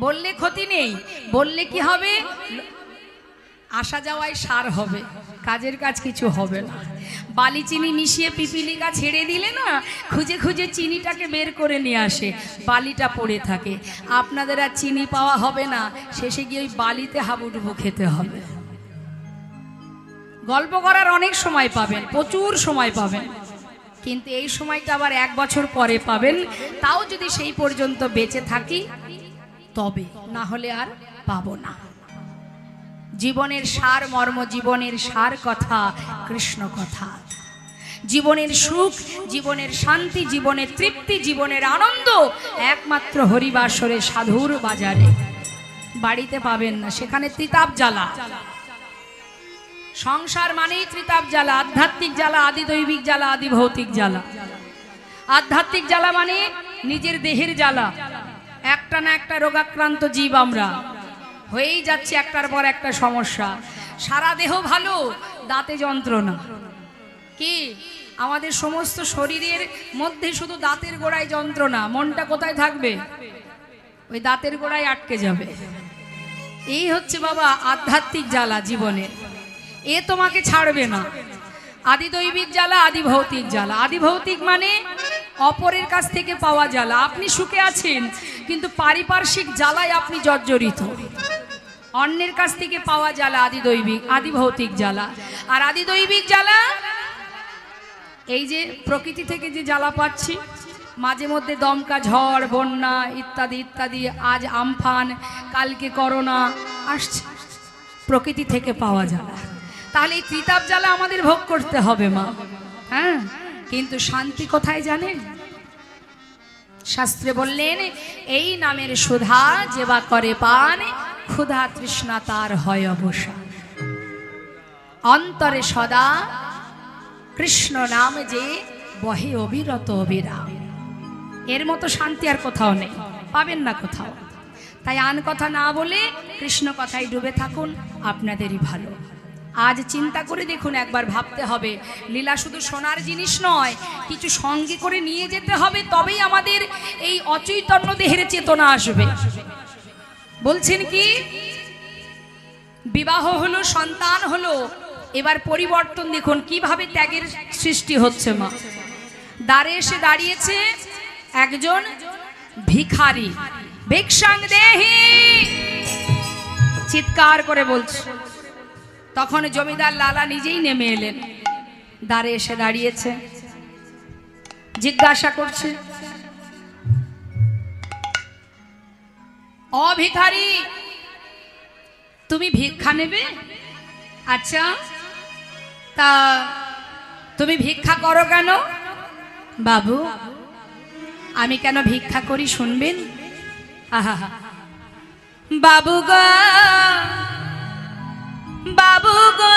বললে ক্ষতি নেই, বললে কি হবে? আসা যাওয়ায় সার হবে, কাজের কাজ কিছু হবে না। বালি চিনি মিশিয়ে পিপিলিকা ছেড়ে দিলে না, খুঁজে খুঁজে চিনিটাকে বের করে নিয়ে আসে, বালিটা পড়ে থাকে। আপনাদের আর চিনি পাওয়া হবে না, শেষে গিয়ে ওই বালিতে হাবুডুবু খেতে হবে। গল্প করার অনেক সময় পাবেন, প্রচুর সময় পাবেন, কিন্তু এই সময়টা আবার 1 বছর পরে পাবেন, তাও যদি সেই পর্যন্ত বেঁচে থাকি তবে, না হলে আর পাবো না। জীবনের সার মর্ম, জীবনের সার কথা কৃষ্ণ কথা। জীবনের সুখ, জীবনের শান্তি, জীবনের তৃপ্তি, জীবনের আনন্দ একমাত্র হরিবাসরে, সাধুর বাজারে। বাড়িতে পাবেন না, সেখানে ত্রিতাপ জ্বালা। সংসার মানেই ত্রিতাপ জ্বালা, আধ্যাত্মিক জ্বালা, আদি দৈবিক জ্বালা, আদি ভৌতিক জ্বালা। আধ্যাত্মিক জ্বালা মানে নিজের দেহের জ্বালা। একটা না একটা রোগাক্রান্ত জীব আমরা, হয়েই যাচ্ছে একটার পর একটা সমস্যা। সারা দেহ ভালো, দাঁতে যন্ত্রণা। কি আমাদের সমস্ত শরীরের মধ্যে শুধু দাঁতের গোড়ায় যন্ত্রণা, মনটা কোথায় থাকবে? ওই দাঁতের গোড়ায় আটকে যাবে। এই হচ্ছে বাবা আধ্যাত্মিক জ্বালা জীবনের, এ তোমাকে ছাড়বে না। আদি দৈবিক জ্বালা, আদি ভৌতিক জ্বালা। আদি ভৌতিক মানে অপরের কাছ থেকে পাওয়া জ্বালা। আপনি সুখে আছেন কিন্তু পারিপার্শ্বিক জ্বালায় আপনি জর্জরিত, অন্যের কাছ থেকে পাওয়া জ্বালা আদি দৈবিক, আদি ভৌতিক জ্বালা। আর আদি দৈবিক জ্বালা এই যে প্রকৃতি থেকে যে জ্বালা পাচ্ছি, মাঝে মধ্যে দমকা ঝড়, বন্যা ইত্যাদি ইত্যাদি, আজ আমফান, কালকে করোনা আসছে, প্রকৃতি থেকে পাওয়া জ্বালা। তাহলে এই ত্রিতাপ জ্বালা আমাদের ভোগ করতে হবে মা। হ্যাঁ, কিন্তু শান্তি কোথায় জানেন? শাস্ত্রে বললেন এই নামের সুধা যেবা করে পান ক্ষুধা তৃষ্ণা তার হয় অবসান। অন্তরে সদা কৃষ্ণ নাম যে বহে অবিরত অবিরাম, এর মতো শান্তি আর কোথাও নেই, পাবেন না কোথাও। তাই আন কথা না বলে কৃষ্ণ কথায় ডুবে থাকুন, আপনাদেরই ভালো। আজ চিন্তা করে দেখুন, একবার ভাবতে হবে লীলা শুধু শোনার জিনিস নয়, কিছু সঙ্গে করে নিয়ে যেতে হবে, তবেই আমাদের এই অচৈতন্য দেহের চেতনা আসবে। বলছেন কি, বিবাহ হলো, সন্তান হলো, এবার পরিবর্তন দেখুন কিভাবে ত্যাগের সৃষ্টি হচ্ছে। মা দ্বারে এসে দাঁড়িয়েছে একজন ভিখারি, ভিক্ষাং দেহি চিৎকার করে বলছে। তখন জমিদার লালা নিজেই নেমে এলেন, দ্বারে এসে দাঁড়িয়েছে, জিজ্ঞাসা করছে, ও ভিখারি, তুমি ভিক্ষা নেবে? আচ্ছা, তা তুমি ভিক্ষা করো কেন? বাবু, আমি কেন ভিক্ষা করি শুনবেন? আহা, বাবু গো, বাবু গো,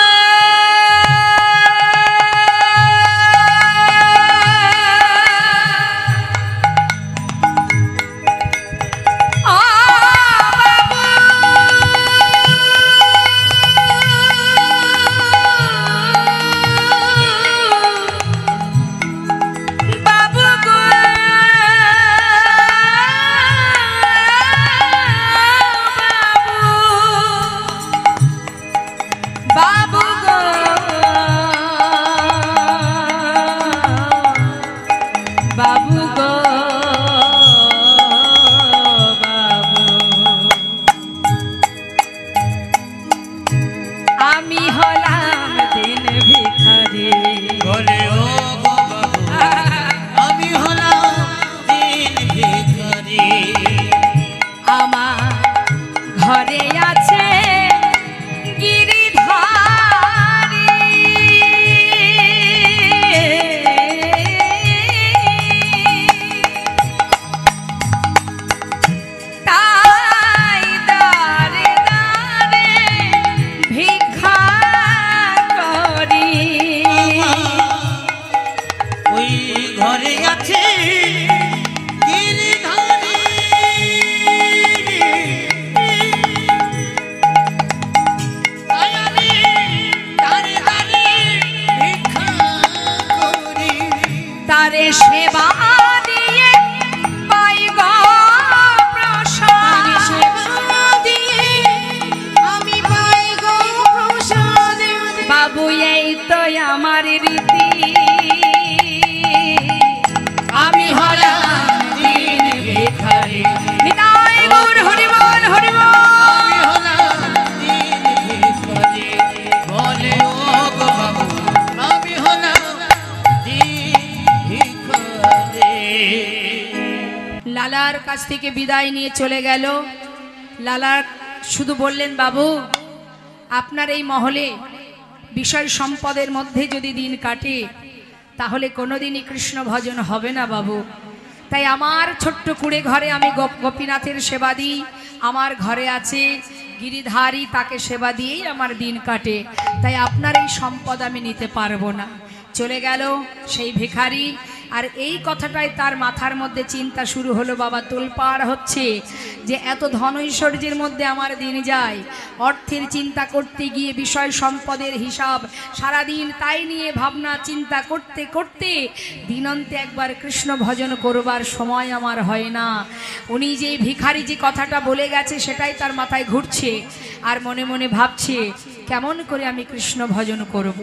লালার কাছ থেকে বিদায় নিয়ে চলে গেল। লালা শুধু বললেন, বাবু, আপনার এই মহলে বিষয় সম্পদের মধ্যে যদি দিন কাটে তাহলে কোনোদিনই কৃষ্ণ ভজন হবে না বাবু। তাই আমার ছোট্ট কুড়ে ঘরে আমি গোপীনাথের সেবা দিই, আমার ঘরে আছে গিরিধারী, তাকে সেবা দিয়েই আমার দিন কাটে, তাই আপনার এই সম্পদ আমি নিতে পারবো না। চলে গেল সেই ভিখারি। আর এই কথাটাই তার মাথার মধ্যে চিন্তা শুরু হলো, বাবা তোলপাড় হচ্ছে যে এত ধন ঐশ্বর্যের মধ্যে আমার দিন যায়, অর্থের চিন্তা করতে গিয়ে বিষয় সম্পদের হিসাব সারাদিন তাই নিয়ে ভাবনা চিন্তা করতে করতে দিনন্তে একবার কৃষ্ণ ভজন করবার সময় আমার হয় না। উনি যে ভিখারি যে কথাটা বলে গেছে সেটাই তার মাথায় ঘুরছে, আর মনে মনে ভাবছে কেমন করে আমি কৃষ্ণ ভজন করব,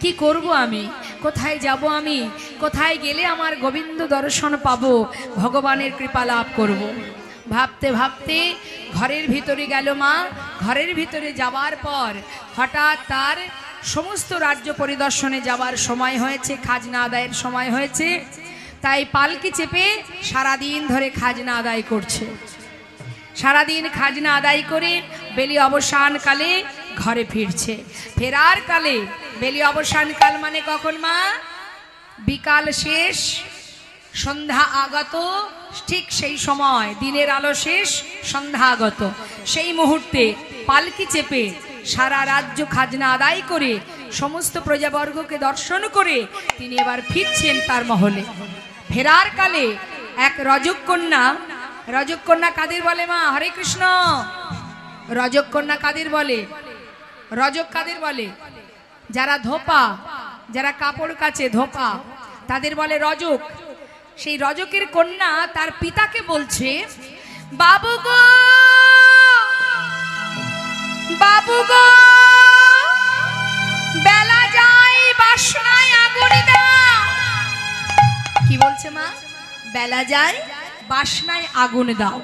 কি করব আমি, কোথায় যাব আমি, কোথায় গেলে আমার গোবিন্দ দর্শন পাবো, ভগবানের কৃপা লাভ করব। ভাবতে ভাবতে ঘরের ভিতরে গেল মা। ঘরের ভিতরে যাওয়ার পর হঠাৎ তার সমস্ত রাজ্য পরিদর্শনে যাওয়ার সময় হয়েছে, খাজনা আদায়ের সময় হয়েছে, তাই পালকি চেপে সারাদিন ধরে খাজনা আদায় করছে। সারাদিন খাজনা আদায় করে বেলি অবসানকালে ঘরে ফিরছে। ফেরার কালে, বেলি অবসানকাল মানে কখন মা? বিকাল শেষ, সন্ধ্যা আগত, ঠিক সেই সময় দিনের আলো শেষ, সন্ধ্যাগত। সেই মুহূর্তে পালকি চেপে সারা রাজ্য খাজনা আদায় করে সমস্ত প্রজাবর্গকে দর্শন করে তিনি এবার ফিরছেন তার মহলে। ফেরার কালে এক রজককন্যা, রজককন্যা কাদের বলে মা? হরে কৃষ্ণ। রজককন্যা কাদের বলে? রজক কাদের বলে? যারা ধোপা, যারা কাপড় কাচে ধোপা, তাদের বলে রজক। সেই রজকের কন্যা তার পিতাকে বলছে, বাবু গো, বাবু গো, বেলা যায় বাসনায় আগুন দাও। কি বলছে মা? বেলা যায় বাসনায় আগুন দাও।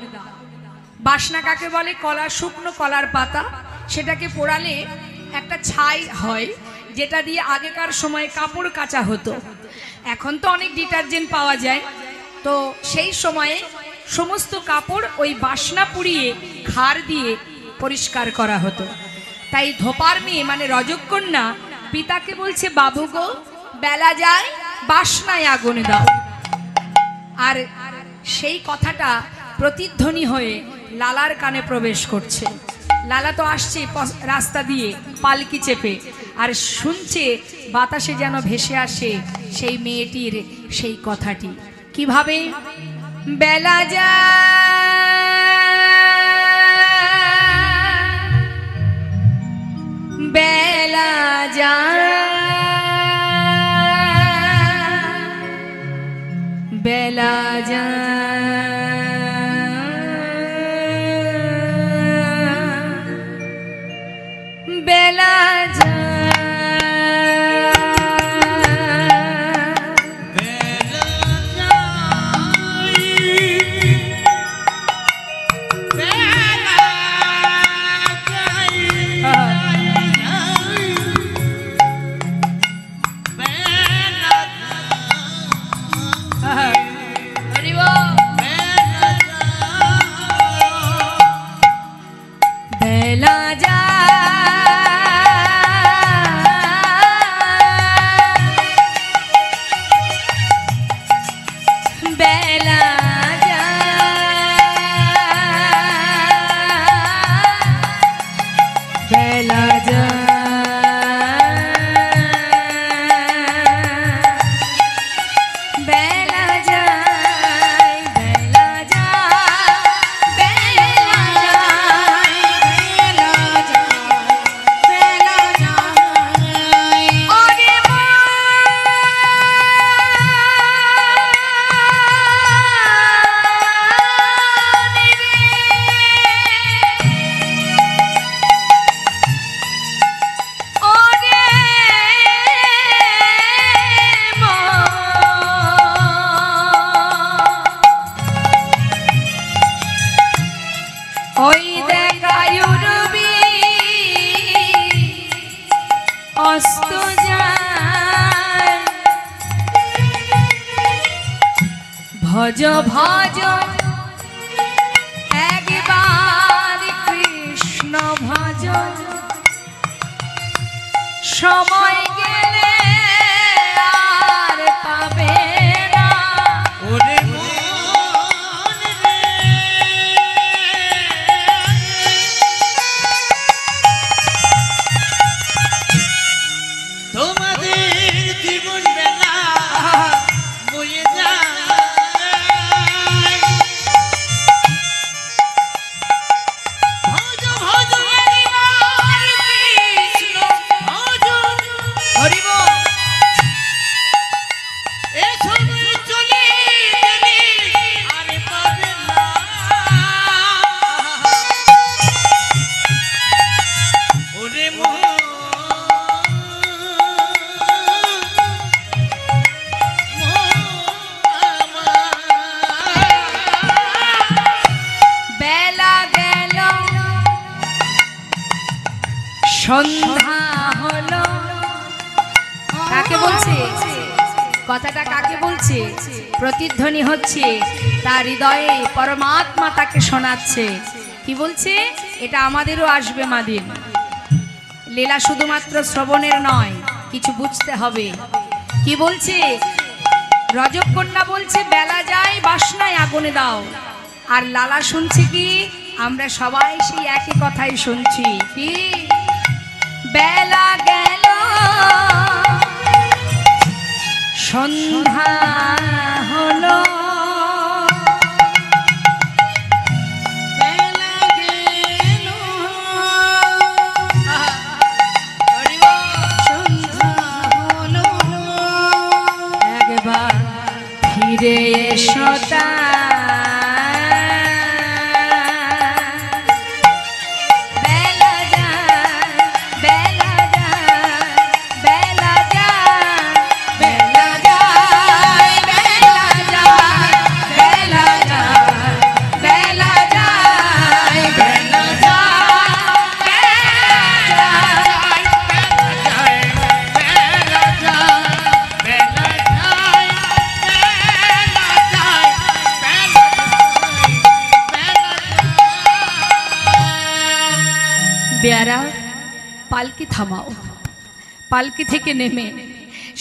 বাসনা কাকে বলে? কলা, শুকনো কলার পাতা, সেটাকে পোড়ালে একটা ছাই হয়, যেটা দিয়ে আগেকার সময় কাপড় কাচা হতো। এখন তো অনেক ডিটারজেন্ট পাওয়া যায়, তো সেই সময়ে সমস্ত কাপড় ওই বাসনা পুড়িয়ে খার দিয়ে পরিষ্কার করা হতো। তাই ধোপার মেয়ে মানে রজককন্যা পিতাকে বলছে, বাবু গো, বেলা যায় বাসনায় আগুন দাও। আর সেই কথাটা প্রতিধ্বনি হয়ে লালার কানে প্রবেশ করছে। লালা তো আসছে রাস্তা দিয়ে পালকি চেপে, আর শুনছে বাতাসে যেন ভেসে আসে সেই মেয়েটির সেই কথাটি। কিভাবে? বেলা যায়, বেলা যায়, বেলা যায়, বেলা যায়, বেলা যায়, বেলা যায়, বেলা যায়, বেলা যায়, বেলা যায়, বেলা যায়, ওরে মা, ওরে মা, ওই দেখায় উড়বি অস্ত যায়, ভজ ভজ একবার কৃষ্ণ ভজ, সময় গেলে আর পাবে না। ওরে মন রে, তোমাদের জীবন বেলা বয়ে যায়, ভজ ভজ একবার কৃষ্ণ ভজ, হরি বল। এ সময় চলে গেলে আর পাবে না। ওরে মন, বেলা গেল, সন্ধ্যা হলো। কাকে বলছে কথাটা? কাকে বলছে? প্রতিধ্বনি হচ্ছে তার হৃদয়ে, পরমাত্মা তাকে শোনাচ্ছে। কি বলছে? এটা আমাদেরও আসবে মাদিন। লীলা শুধুমাত্র শ্রবণের নয়, কিছু বুঝতে হবে। কি বলছে? রজকন্যা বলছে বেলা যায় বাসনায় আগুনে দাও, আর লালা শুনছে কি, আমরা সবাই সেই একই কথাই শুনছি, কি বেলা গেল সন্ধ্যা হলো, বেলা গেল সন্ধ্যা হলো, একবার ফিরে এসো বেলা যায়, বেলা যায়, বেলা যায়, বেলা যায়, বেলা যায়, বেলা যায়, বেলা যায়, বেলা বেয়ারা পালকি থামাও। পালকি থেকে নেমে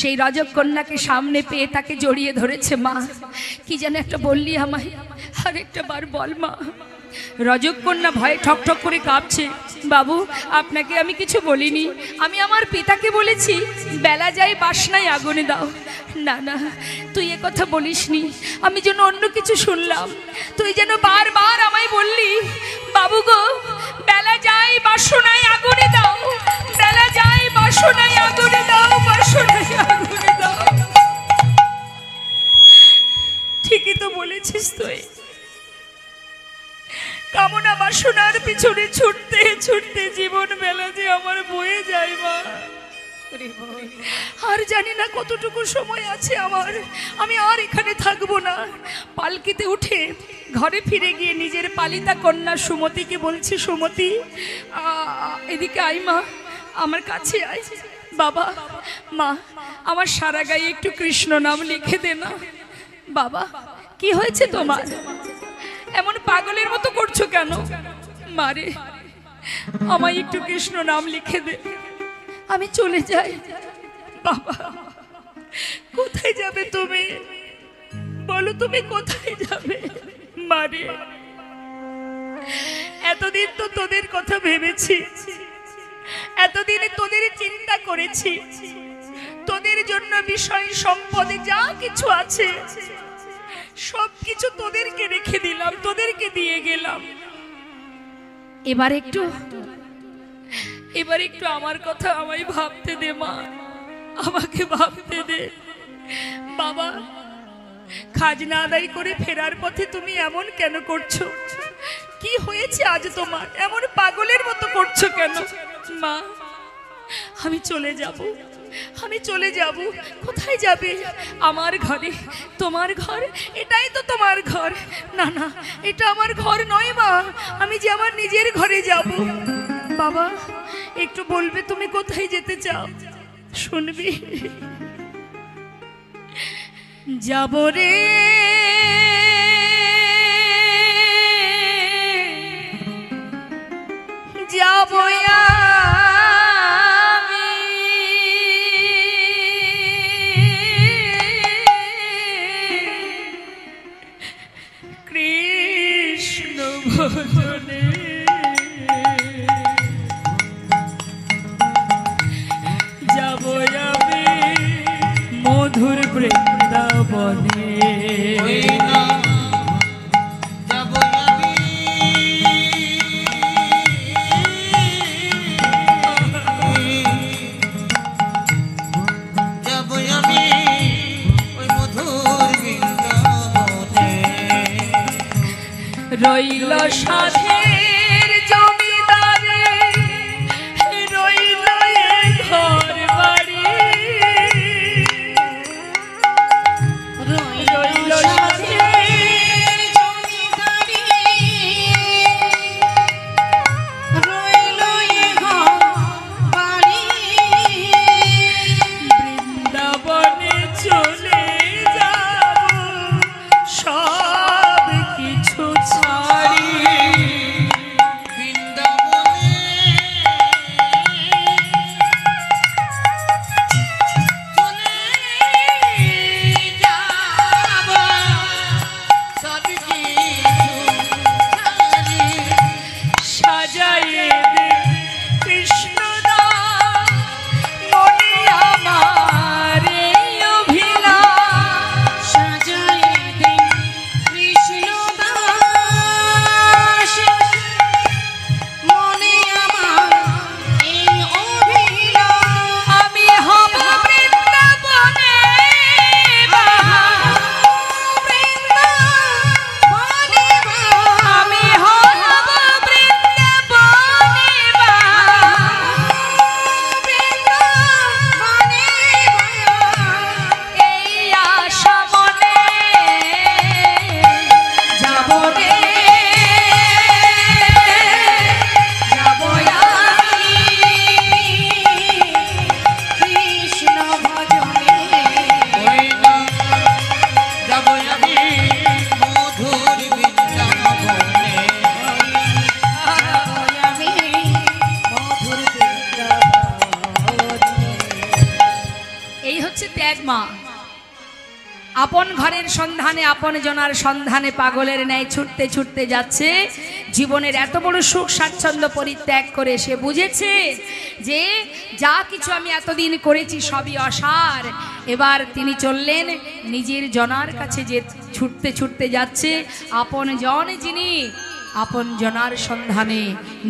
সেই রজকন্যাকে সামনে পেয়ে তাকে জড়িয়ে ধরেছে। মা কি যেন একটা বললি আমায়, আর একটা বার বল মা। রজকন্যা ভয়ে ঠকঠক করে কাঁপছে। বাবু আপনাকে আমি কিছু বলিনি, আমি আমার পিতাকে বলেছি বেলা যায় বাসনায় আগুনে দাও। না না তুই এ কথা বলিসনি, আমি যেন অন্য কিছু শুনলাম। তুই যেন বারবার আমায় বললি বাবু গো বেলা যায় বাসনায় আগুনে দাও, বেলা যায় বাসনায় আগুনে দাও, বাসনায় আগুনে দাও। ঠিকই তো বলেছিস তুই, কামনা বাসনার পিছনে ছুটতে ছুটতে জীবন বেলা যে আমার বয়ে যায় মা। আর জানি না কতটুকু সময় আছে আমার, আমি আর এখানে থাকবো না। পালকিতে উঠে ঘরে ফিরে গিয়ে নিজের পালিতা কন্যা সুমতিকে বলছি, সুমতি এদিকে আয় মা, আমার কাছে আয়। বাবা মা আমার সারা গায়ে একটু কৃষ্ণ নাম লিখে দে না। বাবা কি হয়েছে তোমার, এমন পাগলের মতো করছো কেন? মারে আমায় একটু কৃষ্ণ নাম লিখে দে, আমি চলে যাই। বাবা কোথায় যাবে তুমি, বলো তুমি কোথায় যাবে? মারে এতদিন তো তোদের কথা ভেবেছি, এতদিন তোদের চিন্তা করেছি, তোদের জন্য বিষয় সম্পদে যা কিছু আছে সবকিছু তোদেরকে রেখে দিলাম, তোদেরকে দিয়ে গেলাম। এবার একটু আমার কথা আমায় ভাবতে দে মা, আমাকে ভাবতে দে। বাবা খাজনা আদায় করে ফেরার পথে তুমি এমন কেন করছো? কি হয়েছে আজ তোমার, এমন পাগলের মতো করছো কেন? মা আমি চলে যাব, আমি চলে যাব। কোথায় যাবে? আমার ঘরে, তোমার ঘর, এটাই তো তোমার ঘর। না না এটা আমার ঘর নয় মা, আমি যে আমার নিজের ঘরে যাব। বাবা একটু বলবে তুমি কোথায় যেতে চাও? শুনবি? যাব রে যাব কৃষ্ণ ভজনে, যাব আমি মধুর বৃন্দাবনে। রইল সাধের জমিদারে, রইল ঘর বাড়ি, রইল সাধের জমিদারি, রইল ঘর বাড়ি, বৃন্দাবনে চলে যাব সব কিছু ছাড়ি। মা আপন ঘরের সন্ধানে আপন জনার সন্ধানে পাগলের ন্যায় ছুটতে ছুটতে যাচ্ছে। জীবনের এত বড় সুখ স্বাচ্ছন্দ্য পরিত্যাগ করে সে বুঝেছে যে যা কিছু আমি এতদিন করেছি সবই অসার। এবার তিনি চললেন নিজের জনার কাছে, যে ছুটতে ছুটতে যাচ্ছে আপন জন যিনি, আপন জনার সন্ধানে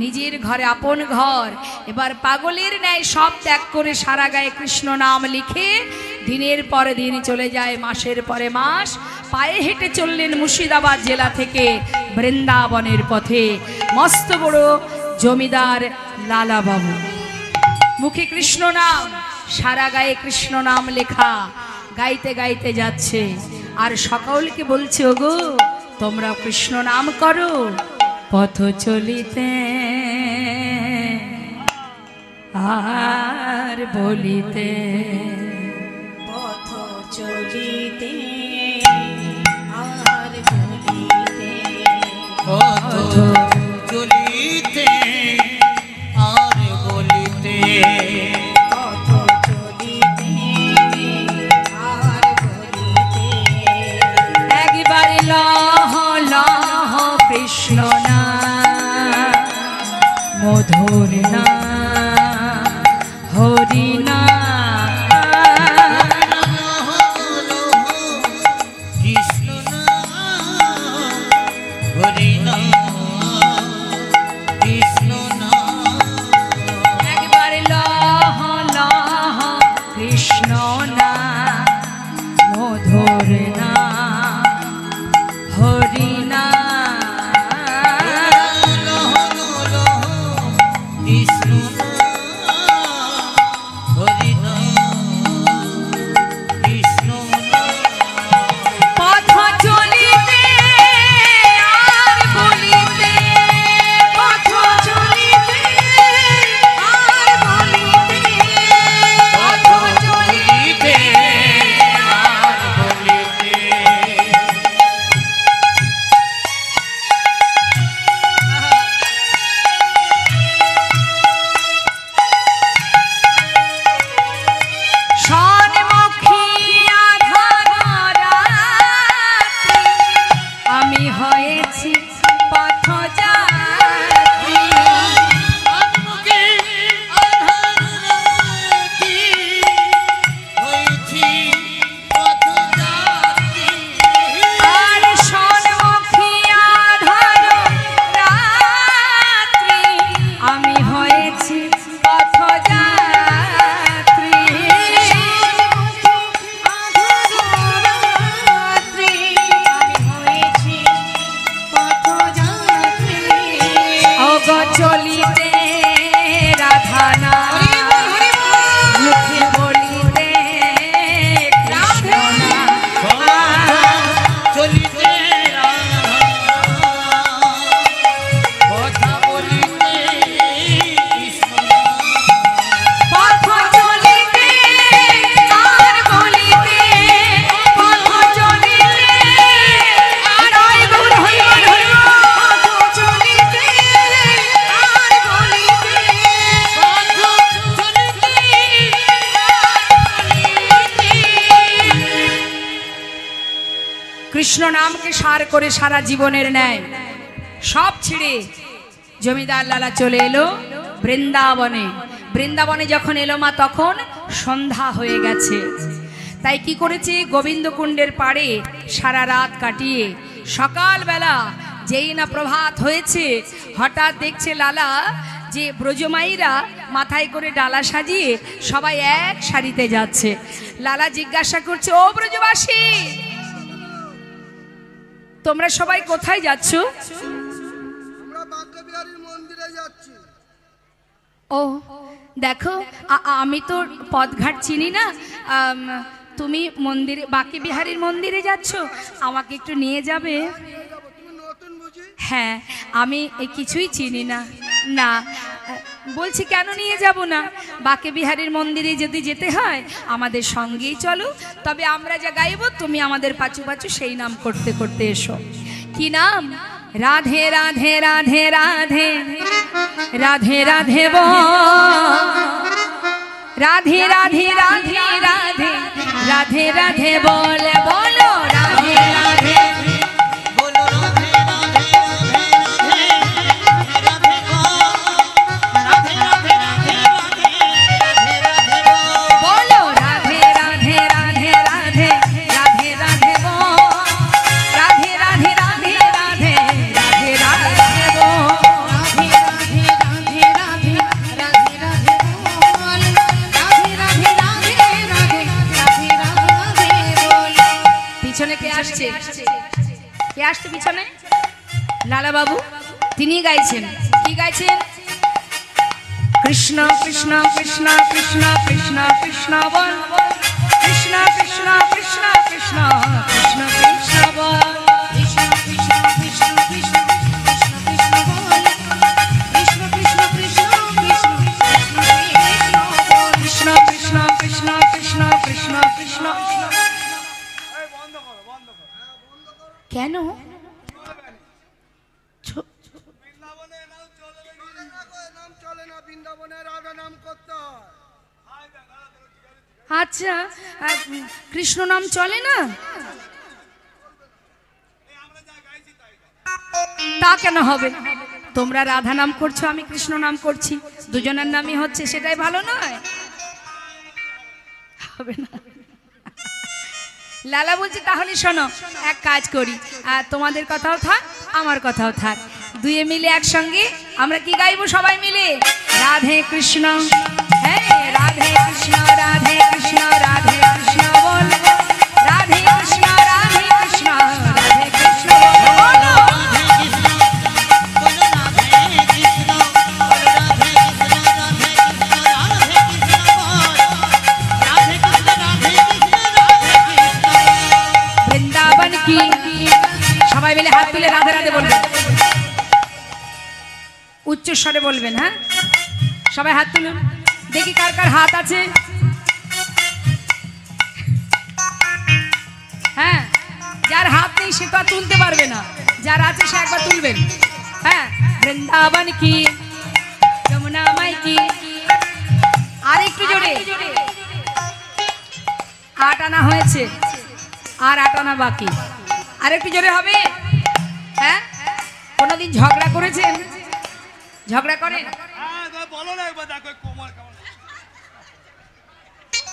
নিজের ঘরে আপন ঘর। এবার পাগলের ন্যায় সব ত্যাগ করে সারা গায়ে কৃষ্ণ নাম লিখে দিনের পরে দিন চলে যায়, মাসের পরে মাস। পায়ে হেঁটে চললেন মুর্শিদাবাদ জেলা থেকে বৃন্দাবনের পথে। মস্ত বড় জমিদার লালা বাবু, মুখে কৃষ্ণ নাম, সারা গায়ে কৃষ্ণ নাম লেখা, গাইতে গাইতে যাচ্ছে আর সকলকে বলছে ওগো তোমরা কৃষ্ণ নাম করো। পথ চলিতে আর বলিতে, পথ চলিতে আর বলিতে, পথ চলিতে আর বলিতে, পথ চলিতে আর বলিতে। একবার লহ লহ কৃষ্ণ নাম, মধুর নাম, হরি নাম। কৃষ্ণ নাম, হরি নাম, কৃষ্ণ নাম, একবার লহ লহ কৃষ্ণ নাম, মধুর নাম, হরি নাম। কৃষ্ণ নাম, হরি নাম, কৃষ্ণ নাম। পথ চলিতে আর বলিতে, পথ চলিতে আর বলিতে, পথ চলিতে আর বলিতে। সন্মুখী আধার রাত্রি, আমি হয়েছি পথযাত্রী। আত্মকে আধার রাখি, হয়েছি পথযাত্রী। আর সন্মুখী আধার রাত্রি, আমি হয়েছি পথযাত্রী। রাত্রি আমি হয়েছি পথযাত্রী। অগ চলিতে রাধা নাম, মুখে বলিতে কৃষ্ণ নাম। চলিতে কথা বলিতে কৃষ্ণ নাম। পথ চলিতে আর বলিতে, পথ চলিতে আর ওই গুণ হইল হইল। পথ চলিতে আর বলিতে, পথ চলিতে কৃষ্ণ নামকে সার করে সারা জীবনের ন্যায় সব ছেড়ে জমিদার লালা চলে এলো বৃন্দাবনে। বৃন্দাবনে যখন এলো মা তখন সন্ধ্যা হয়ে গেছে। তাই কি করেছে, গোবিন্দকুণ্ডের পাড়ে সারা রাত কাটিয়ে সকালবেলা যেই না প্রভাত হয়েছে, হঠাৎ দেখছে লালা যে ব্রজমাইরা মাথায় করে ডালা সাজিয়ে সবাই এক সারিতে যাচ্ছে। লালা জিজ্ঞাসা করছে, ও ব্রজবাসী তোমরা সবাই কোথায় যাচ্ছ? আমরা বাঁকে বিহারীর মন্দিরে যাচ্ছি। ও দেখো আমি তো পথঘাট চিনি না, তুমি মন্দিরে বাঁকে বিহারীর মন্দিরে যাচ্ছ, আমাকে একটু নিয়ে যাবে? তুমি নতুন বুঝি? হ্যাঁ আমি কিছুই চিনি না। না বলছি কেন নিয়ে যাব না, বাঁকে বিহারীর মন্দিরে যদি যেতে হয় আমাদের সঙ্গেই চলো, তবে আমরা যা গাইব তুমি আমাদের পাচু পাচু সেই নাম করতে করতে এসো। কি নাম? রাধে রাধে রাধে রাধে রাধে রাধে বল, রাধে রাধে রাধে রাধে রাধে রাধে বলে বলো রাধে রাধে बोलो राधे राधे राधे राधे गो राधे राधे राधे राधे राधे गो बोलो राधे राधे राधे राधे राधे राधे बोल राधे राधे राधे राधे राधे राधे बोल राधे राधे राधे राधे राधे राधे बोल राधे राधे राधे राधे राधे राधे बोल পিছনে কে আসছে কে আসছে পিছনে লালা বাবু তিনি গাইছেন কি গাইছেন কৃষ্ণ কৃষ্ণ কৃষ্ণ কৃষ্ণ কৃষ্ণ কৃষ্ণ বল কৃষ্ণ কৃষ্ণ কৃষ্ণ কৃষ্ণ কৃষ্ণ কৃষ্ণ বল कृष्ण कृष्ण कृष्ण कृष्ण कृष्ण कृष्ण बोल कृष्ण कृष्ण कृष्ण कृष्ण कृष्ण कृष्ण बोल কৃষ্ণ কৃষ্ণ কৃষ্ণ কৃষ্ণ কৃষ্ণ কৃষ্ণ কেন ছো- আচ্ছা কৃষ্ণ নাম চলে না তা কেন হবে তোমরা রাধা নাম করছো আমি কৃষ্ণ নাম করছি দুজনের নামই হচ্ছে সেটাই ভালো নয় হবে না লালা বলছি তাহলে শোনো এক কাজ করি আর তোমাদের কথাও থাক আমার কথাও থাক দুয়ে মিলে একসঙ্গে আমরা কি গাইবো সবাই মিলে রাধে কৃষ্ণ হ্যাঁ রাধে কৃষ্ণ রাধে কৃষ্ণ রাধে কৃষ্ণ বল রাধে কৃষ্ণ রাধে কৃষ্ণ রাধে কৃষ্ণ বলো बोलो राधे कृष्ण बोलो राधे कृष्ण राधे कृष्ण राधे कृष्ण बोल राधे कृष्ण राधे कृष्ण राधे कृष्ण বৃন্দাবন কি সবাই মিলে হাত তুলে রাধে রাধে বলবেন উচ্চ স্বরে বলবেন হ্যাঁ সবাই হাত তুলুন দেখি কার কার হাত আছে হ্যাঁ যার হাত নেই সে তো আর তুলতে পারবে না যার আছে সে একবার তুলবেন হ্যাঁ বৃন্দাবন কি যমুনা মাই কি আর একটু জোরে 8 আনা হয়েছে আর 8 আনা বাকি আর একটু জোরে হবে হ্যাঁ কোনোদিন ঝগড়া করেছেন ঝগড়া করেন বলো না একবার দেখো কোমর কেমন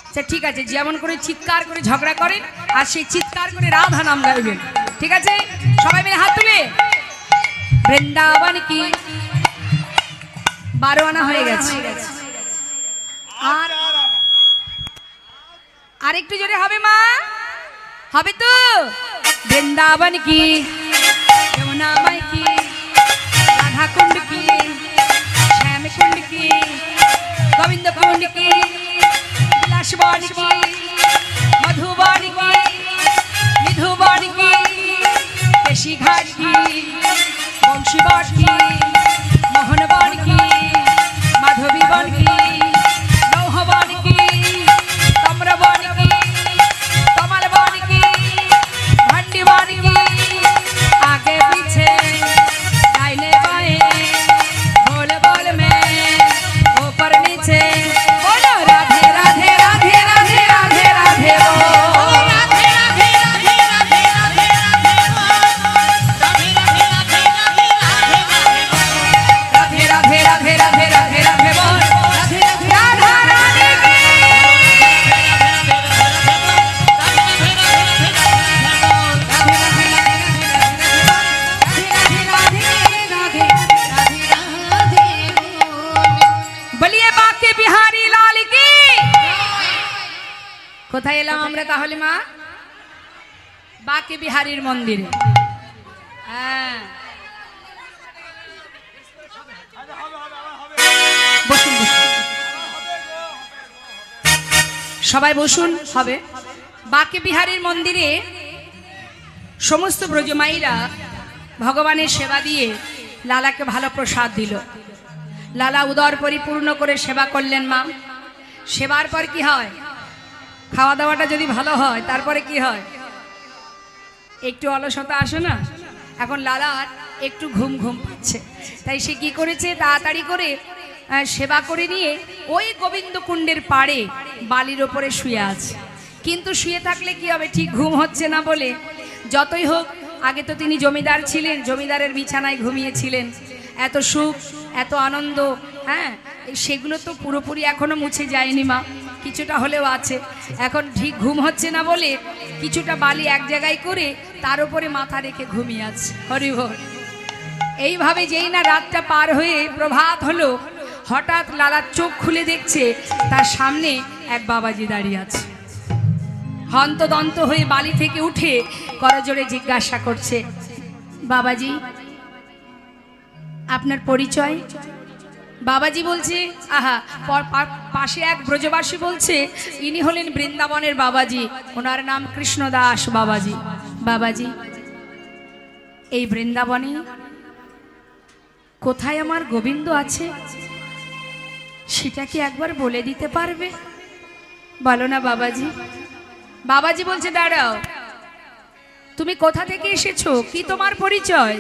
আচ্ছা ঠিক আছে যেমন করে চিৎকার করে ঝগড়া করেন আর সেই চিৎকার করে রাধা নাম গাইবেন ঠিক আছে সবাই মিলে হাত তুলে বৃন্দাবন কি 12 আনা হয়ে গেছে আর আর একটু জোরে হবে মা হবে তো বৃন্দাবন কি যমুনা মাই কি রাধা কুণ্ড কি শ্যাম কুণ্ড কি গোবিন্দ কুণ্ড কি বিলাসবন কি মধুবন কি মিধুবন কি কেশি ঘাট কি বংশীবন কি মোহনবন কি মাধবীবন কি লৌহবন কি তাম্রবন কি কমলবন কি ভণ্ডীবন কি आगे पीछे दाहिने बाएं बोल बोल में ऊपर नीचे बोलो राधे राधे राधे राधे राधे राधे बोल राधे राधे राधे राधे राधे राधे राधे राधे राधे राधे राधे राधे राधे राधे राधे राधे राधे बोल राधे राधे राधा रानी की বলিয়ে বাঁকে বিহারী লাল কি কোথায় এলাম আমরা তাহলে মা বাঁকে বিহারীর মন্দিরে হ্যাঁ বসুন বসুন সবাই বসুন হবে বাঁকে বিহারীর মন্দিরে সমস্ত ব্রজমাইরা ভগবানের সেবা দিয়ে লালাকে ভালো প্রসাদ দিল লালা উদর পরিপূর্ণ করে সেবা করলেন মা সেবার পর কি হয় খাওয়া দাওয়াটা যদি ভালো হয় তারপরে কি হয় একটু অলসতা আসে না এখন লালার একটু ঘুম ঘুম পাচ্ছে তাই সে কি করেছে তাড়াতাড়ি করে সেবা করে নিয়ে ওই গোবিন্দ কুণ্ডের পাড়ে বালির ওপরে শুয়ে আছে কিন্তু শুয়ে থাকলে কি হবে, ঠিক ঘুম হচ্ছে না বলে যতই হোক, আগে তো তিনি জমিদার ছিলেন, জমিদারের বিছানায় ঘুমিয়েছিলেন, এত সুখ এত আনন্দ, হ্যাঁ সেগুলো তো পুরোপুরি এখনো মুছে যায়নি মা, কিছুটা হলেও আছে। এখন ঠিক ঘুম হচ্ছে না বলে কিছুটা বালি এক জায়গায় করে তার উপরে মাথা রেখে ঘুমিয়ে আছে। হরি বল। এইভাবে যেই না রাতটা পার হয়ে প্রভাত হলো, হঠাৎ লালার চোখ খুলে দেখছে তার সামনে এক বাবাজি দাঁড়িয়ে আছে। হন্তদন্ত হয়ে বালি থেকে উঠে করজোড়ে জিজ্ঞাসা করছে, বাবাজি আপনার পরিচয়? বাবাজি বলছে, আহা, পাশে এক ব্রজবাসী বলছে ইনি হলেন বৃন্দাবনের বাবাজি, ওনার নাম কৃষ্ণদাস বাবাজি। বাবাজি এই বৃন্দাবনে কোথায় আমার গোবিন্দ আছে সেটা কি একবার বলে দিতে পারবে? বলো না বাবাজি। বাবাজি বলছে, দাঁড়াও, তুমি কোথা থেকে এসেছো, কি তোমার পরিচয়?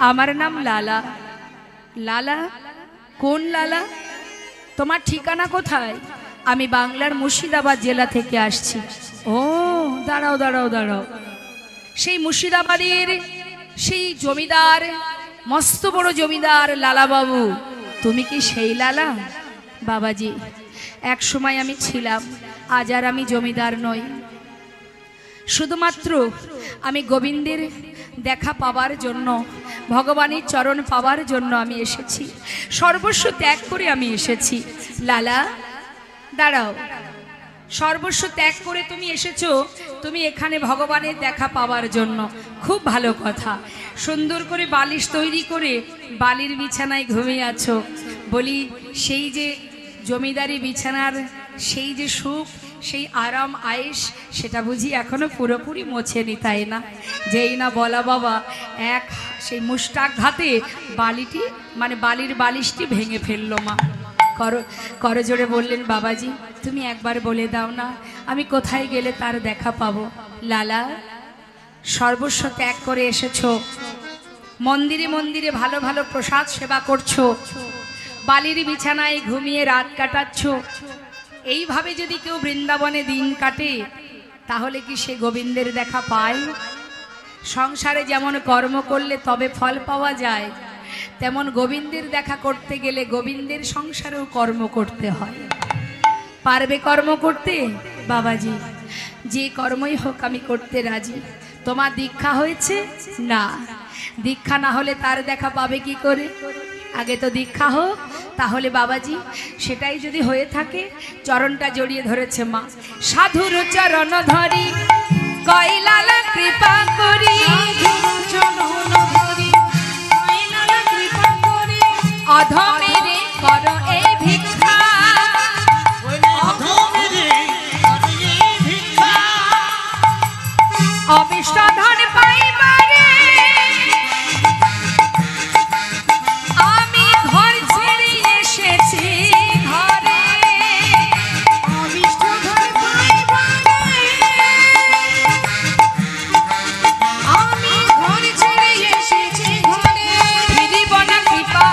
আমার নাম লালা। লালা? কোন লালা? তোমার ঠিকানা কোথায়? আমি বাংলার মুর্শিদাবাদ জেলা থেকে আসছি। ও দাঁড়াও দাঁড়াও দাঁড়াও, সেই মুর্শিদাবাদের সেই জমিদার, মস্ত বড় জমিদার লালা বাবু, তুমি কি সেই লালা? বাবাজি এক সময় আমি ছিলাম, আজ আর আমি জমিদার নই, শুধুমাত্র আমি গোবিন্দের দেখা পাবার জন্য, ভগবানের চরণ পাবার জন্য আমি এসেছি, সর্বস্ব ত্যাগ করে আমি এসেছি। লালা দাঁড়াও, সর্বস্ব ত্যাগ করে তুমি এসেছো, তুমি এখানে ভগবানের দেখা পাওয়ার জন্য, খুব ভালো কথা। সুন্দর করে বালিশ তৈরি করে বালির বিছানায় ঘুমিয়ে আছো, বলি সেই যে জমিদারি বিছানার সেই যে সুখ, সেই আরাম আয়েশ, সেটা বুঝি এখনো পুরোপুরি মোছেনি, তাই না? যেই না বলা বাবা এক সেই মুষ্টাঘাতে বালিটি, মানে বালির বালিশটি ভেঙে ফেললো মা। করজোড়ে বললেন, বাবাজি তুমি একবার বলে দাও না, আমি কোথায় গেলে তার দেখা পাবো? লালা সর্বস্ব ত্যাগ করে এসেছো, মন্দিরে মন্দিরে ভালো ভালো প্রসাদ সেবা করছো, বালির বিছানায় ঘুমিয়ে রাত কাটাচ্ছ, এইভাবে যদি কেউ বৃন্দাবনে দিন কাটে তাহলে কি সে গোবিন্দের দেখা পায়? সংসারে যেমন কর্ম করলে তবে ফল পাওয়া যায়, তেমন গোবিন্দের দেখা করতে গেলে গোবিন্দের সংসারেও কর্ম করতে হয়। পারবে কর্ম করতে? বাবাজি যে কর্মই হোক আমি করতে রাজি। তোমার দীক্ষা হয়েছে? না। দীক্ষা না হলে তার দেখা পাবে কি করে? আগে তো দীক্ষা হোক, তাহলে বাবাজি সেটাই যদি হয়ে থাকে, চরণটা জড়িয়ে ধরেছে মা, সাধুর চরণ ধরি কইলালা কৃপা করি, অধমেরে কর এই ভিক্ষা, অবিষ্ট ধন পাইবারে আমি ঘর ছেড়ে এসেছি ঘরে, অবিষ্ট ধন পাইবারে আমি ঘর ছেড়ে এসেছি ঘরে, ফিরিব না কৃপা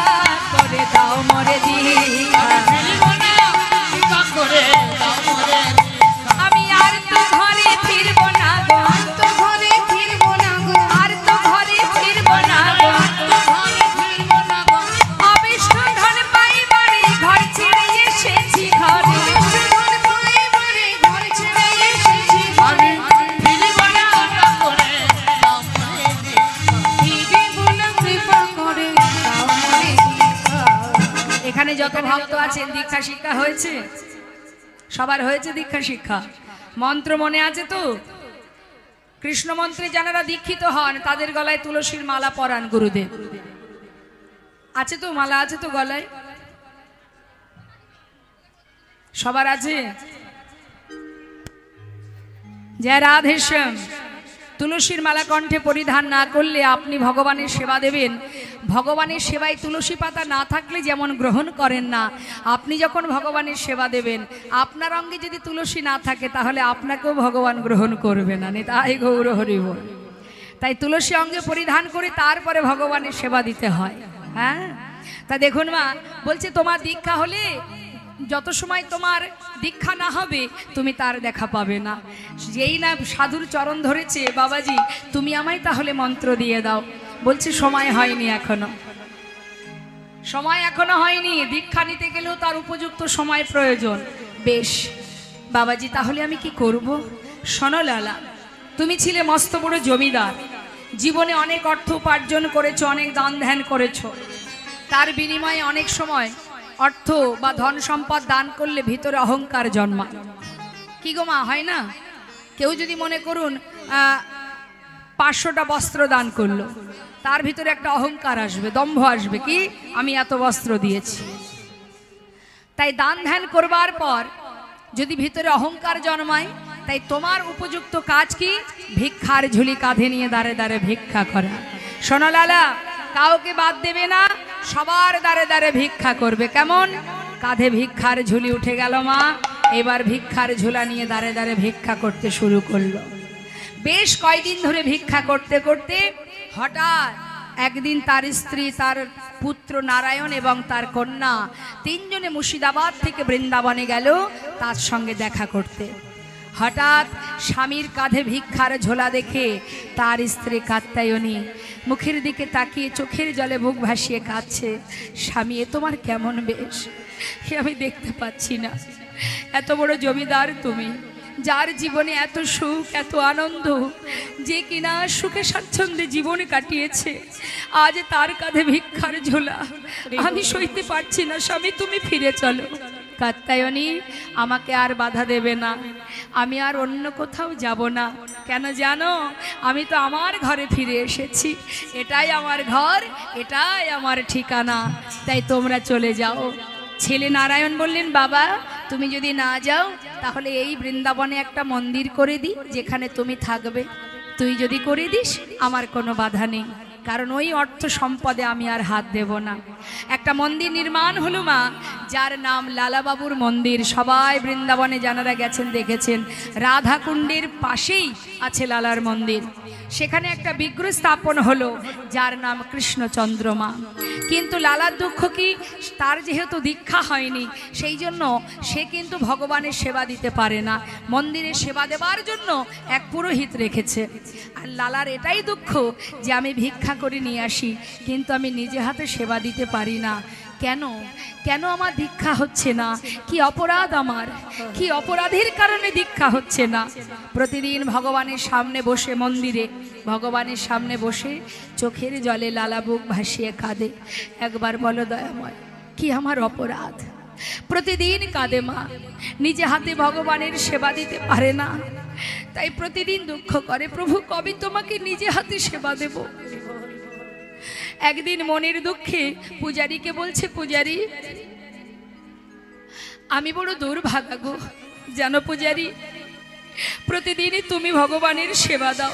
করে দাও মরে দীক্ষা, আমি আর তো ঘরে ফিরব না গো, আর তো ঘরে ফিরব না গো, আর তো ঘরে ফিরব না গো, অবিষ্ট ধন পাইবারে ঘর ছেড়ে এসেছি ঘরে, অবিষ্ট ধন পাইবারে ঘর ছেড়ে এসেছি ঘরে, ফিরব না করে দাও মরে দীক্ষা, ফিরিব না কৃপা করে দাও মরে দীক্ষা। এখানে যত ভক্ত আছেন দীক্ষা শিক্ষা হয়েছে? সবার হয়েছে দীক্ষা শিক্ষা? মন্ত্র মনে আছে তো? কৃষ্ণ মন্ত্রে যারা দীক্ষিত হন তাদের গলায় তুলসীর মালা পরান গুরুদেব। আছে তো? মালা আছে তো গলায়? সবার আছে? জয় রাধেশ্যাম। তুলসীর মালা কণ্ঠে পরিধান না করলে আপনি ভগবানের সেবা দেবেন, ভগবানের সেবায় তুলসী পাতা না থাকলে যেমন গ্রহণ করেন না, আপনি যখন ভগবানের সেবা দেবেন আপনার অঙ্গে যদি তুলসী না থাকে তাহলে আপনাকেও ভগবান গ্রহণ করবে না। তাই গৌর হরি বল। তাই তুলসী অঙ্গে পরিধান করে তারপরে ভগবানের সেবা দিতে হয়। হ্যাঁ, তা দেখুন মা বলছে তোমার দীক্ষা হলে যত সময় তোমার দীক্ষা না হবে তুমি তার দেখা পাবে না। যেই না সাধুর চরণ ধরেছে, বাবাজি তুমি আমায় তাহলে মন্ত্র দিয়ে দাও, বলছে সময় হয়নি এখনো, সময় এখনো হয়নি, দীক্ষা নিতে গেলেও তার উপযুক্ত সময় প্রয়োজন। বেশ বাবাজি, তাহলে আমি কি করব? শোনো লালা, তুমি ছিলে মস্ত বড় জমিদার, জীবনে অনেক অর্থ উপার্জন করেছো, অনেক দান ধ্যান করেছো, তার বিনিময়ে অনেক সময় অর্থ বা ধন সম্পদ দান করলে ভিতরে অহংকার জন্মায়। কি গো মা, হয় না? কেউ যদি মনে করুন 500টা বস্ত্র দান করলো, তার ভিতরে একটা অহংকার আসবে, দম্ভ আসবে, কি আমি এত বস্ত্র দিয়েছি। তাই দান ধ্যান করবার পর যদি ভিতরে অহংকার জন্মায়, তাই তোমার উপযুক্ত কাজ কি? ভিক্ষার ঝুলি কাঁধে নিয়ে দাঁড়ে দাঁড়ে ভিক্ষা করা। শোনো লালা, কাউকে বাদ দেবে না, সবার দাঁড়ে দাঁড়ে ভিক্ষা করবে। কেমন? কাঁধে ভিক্ষার ঝুলি উঠে গেল মা, এবার ভিক্ষার ঝুলা নিয়ে দাঁড়ে দাঁড়ে ভিক্ষা করতে শুরু করলো। বেশ কয়দিন ধরে ভিক্ষা করতে করতে হঠাৎ একদিন তার স্ত্রী, তার পুত্র নারায়ণ এবং তার কন্যা তিনজনে মুর্শিদাবাদ থেকে বৃন্দাবনে গেল তার সঙ্গে দেখা করতে। হঠাৎ স্বামীর কাঁধে ভিক্ষার ঝোলা দেখে তার স্ত্রী কাত্যায়নী মুখের দিকে তাকিয়ে চোখের জলে বুক ভাসিয়ে কাঁদছে। স্বামী, এ তোমার কেমন বেশ? আমি দেখতে পাচ্ছি না, এত বড় জমিদার তুমি, যার জীবনে এত সুখ এত আনন্দ, যে কিনা সুখে স্বাচ্ছন্দ্যে জীবন কাটিয়েছে, আজ তার কাঁধে ভিক্ষার ঝোলা। আমি সইতে পারছি না স্বামী, তুমি ফিরে চলো। কাত্যায়নী, আমাকে আর বাধা দেবে না, আমি আর অন্য কোথাও যাব না। কেন জানো? আমি তো আমার ঘরে ফিরে এসেছি, এটাই আমার ঘর, এটাই আমার ঠিকানা, তাই তোমরা চলে যাও। ছেলে নারায়ণ বললেন, বাবা তুমি যদি না যাও তাহলে এই বৃন্দাবনে একটা মন্দির করে দিই, যেখানে তুমি থাকবে। তুই যদি করে দিস আমার কোনো বাধা নেই, কারণ ওই অর্থ সম্পদে আমি আর হাত দেব না। একটা মন্দির নির্মাণ হলো মা, যার নাম লালাবাবুর মন্দির। সবাই বৃন্দাবনে যারা গেছেন দেখেছেন, রাধাকুণ্ডের পাশেই আছে লালার মন্দির। সেখানে একটা বিগ্রহ স্থাপন হলো, যার নাম কৃষ্ণচন্দ্র মা। কিন্তু লালার দুঃখ কি, তার যেহেতু দীক্ষা হয়নি, সেই জন্য সে কিন্তু ভগবানের সেবা দিতে পারে না। মন্দিরের সেবা দেওয়ার জন্য এক পুরোহিত রেখেছে। আর লালার এটাই দুঃখ যে আমি ভিক্ষা করে নিয়ে আসি, কিন্তু আমি নিজে হাতে সেবা দিতে পারি না। কেন কেন আমার দীক্ষা হচ্ছে না? কি অপরাধ আমার? কি অপরাধের কারণে দীক্ষা হচ্ছে না? প্রতিদিন ভগবানের সামনে বসে, মন্দিরে ভগবানের সামনে বসে চোখের জলে লালা বুক ভাসিয়ে কাঁদে। একবার বলো দয়াময়, কি আমার অপরাধ? প্রতিদিন কাঁদে মা, নিজে হাতে ভগবানের সেবা দিতে পারে না, তাই প্রতিদিন দুঃখ করে, প্রভু কবে তোমাকে নিজে হাতে সেবা দেব। একদিন মনের দুঃখে পূজারীকে বলছে, পূজারী আমি বড় দুর্ভাগা গো, জানো পূজারী, প্রতিদিনই তুমি ভগবানের সেবা দাও,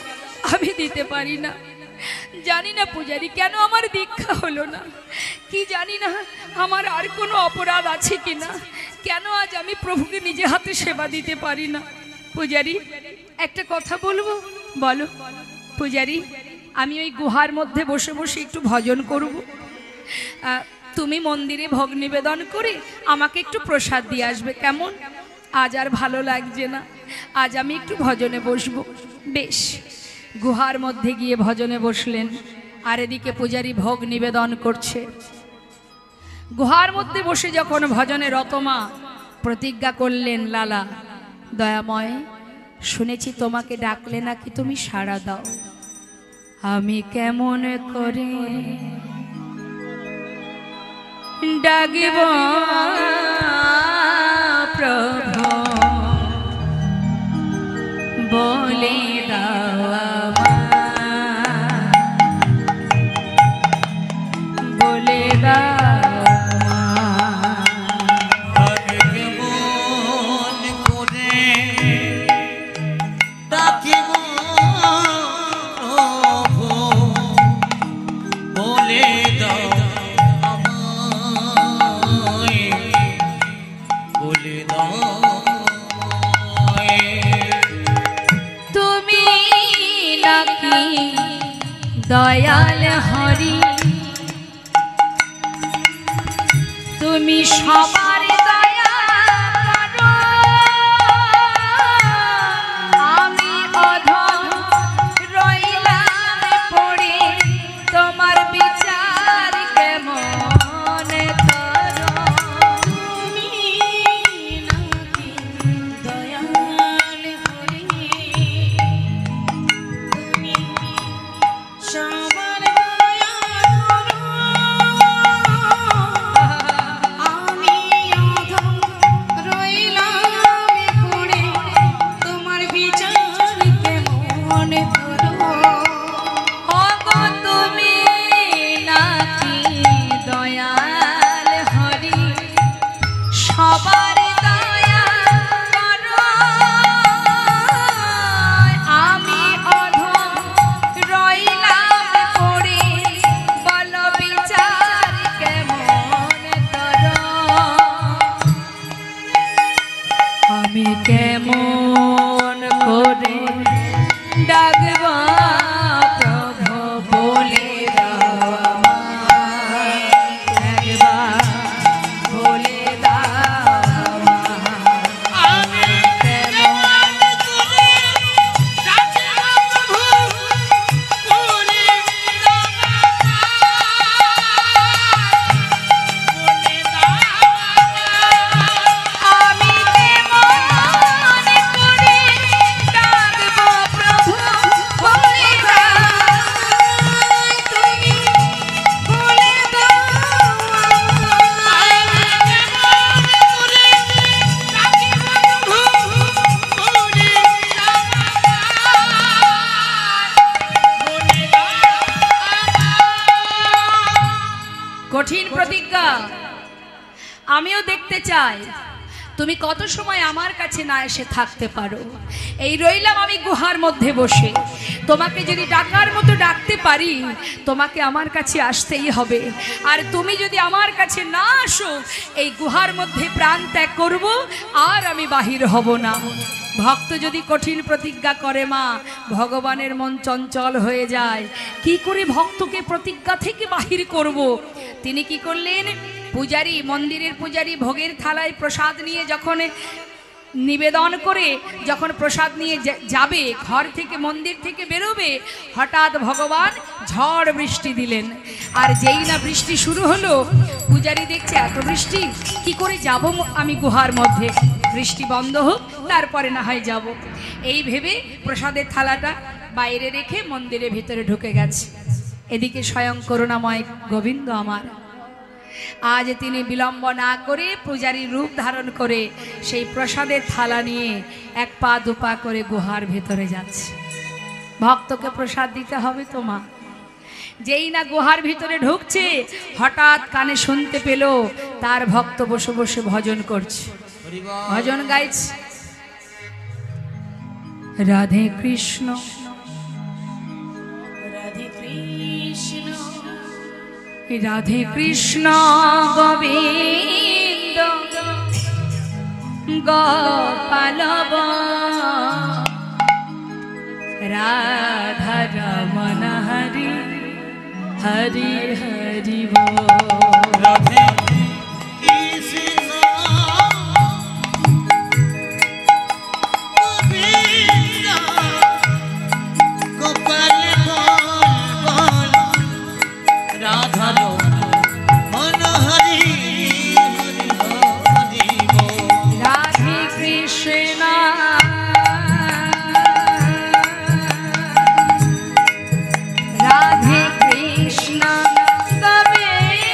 আমি দিতে পারি না। জানি না পূজারী কেন আমার দীক্ষা হলো না, কি জানি না আমার আর কোনো অপরাধ আছে কিনা, কেন আজ আমি প্রভুকে নিজে হাতে সেবা দিতে পারি না। পূজারী একটা কথা বলবো? বলো। পূজারী আমি ওই গুহার মধ্যে বসে বসে একটু ভজন করব, তুমি মন্দিরে ভোগ নিবেদন করে আমাকে একটু প্রসাদ দিয়ে আসবে, কেমন? আজ আর ভালো লাগছে না, আজ আমি একটু ভজনে বসবো। বেশ, গুহার মধ্যে গিয়ে ভজনে বসলেন, আর এদিকে পূজারী ভোগ নিবেদন করছে। গুহার মধ্যে বসে যখন ভজনে রতমা প্রতিজ্ঞা করলেন, লালা দয়াময় শুনেছি তোমাকে ডাকলে নাকি তুমি সাড়া দাও, আমি কেমন করে ডাকিব প্রভু, বলে দাও বলে দাও। দয়াল হরি তুমি সবার দয়া আমিও দেখতে চাই তুমি কত সময় আমার কাছে না এসে থাকতে পারো। এই রইলাম আমি গুহার মধ্যে বসে, তোমাকে যদি ডাকার মতো ডাকতে পারি তোমাকে আমার কাছে আসতেই হবে। আর তুমি যদি আমার কাছে না আসো এই গুহার মধ্যে প্রাণ ত্যাগ করব, আর আমি বাহির হব না। ভক্ত যদি কঠিন প্রতিজ্ঞা করে মা, ভগবানের মন চঞ্চল হয়ে যায়, কি করে ভক্তকে প্রতিজ্ঞা থেকে বাহির করব। তিনি কি করলেন, পূজারী, মন্দিরের পূজারী ভোগের থালায় প্রসাদ নিয়ে যখন নিবেদন করে যখন প্রসাদ নিয়ে যাবে, ঘর থেকে মন্দির থেকে বেরোবে, হঠাৎ ভগবান ঝড় বৃষ্টি দিলেন। আর যেই না বৃষ্টি শুরু হলো, পূজারী দেখছে এত বৃষ্টি, কি করে যাব আমি গুহার মধ্যে, বৃষ্টি বন্ধ হোক তারপরে না হয় যাব। এই ভেবে প্রসাদের থালাটা বাইরে রেখে মন্দিরের ভিতরে ঢুকে গেছে। এদিকে স্বয়ং করুণাময় গোবিন্দ আমার, আজ তিনি বিলম্ব না করে পূজারী রূপ ধারণ করে সেই প্রসাদের থালা নিয়ে এক পা দুপা করে গুহার ভেতরে যাচ্ছে। ভক্তকে প্রসাদ দিতে হবে তো মা। যেই না গুহার ভিতরে ঢুকছে, হঠাৎ কানে শুনতে পেল তার ভক্ত বসে বসে ভজন করছে, ভজন গাইছে, রাধে কৃষ্ণ রাধে কৃষ্ণ রাধে কৃষ্ণ গোবিন্দ গোপাল রাধা রমণ হরি হরি হরি রাধে কৃষ্ণ গোবিন্দ গোপাল বল রাধা রমণ হরি হরি হরি বল। রাধে কৃষ্ণ রাধে কৃষ্ণ গোবিন্দ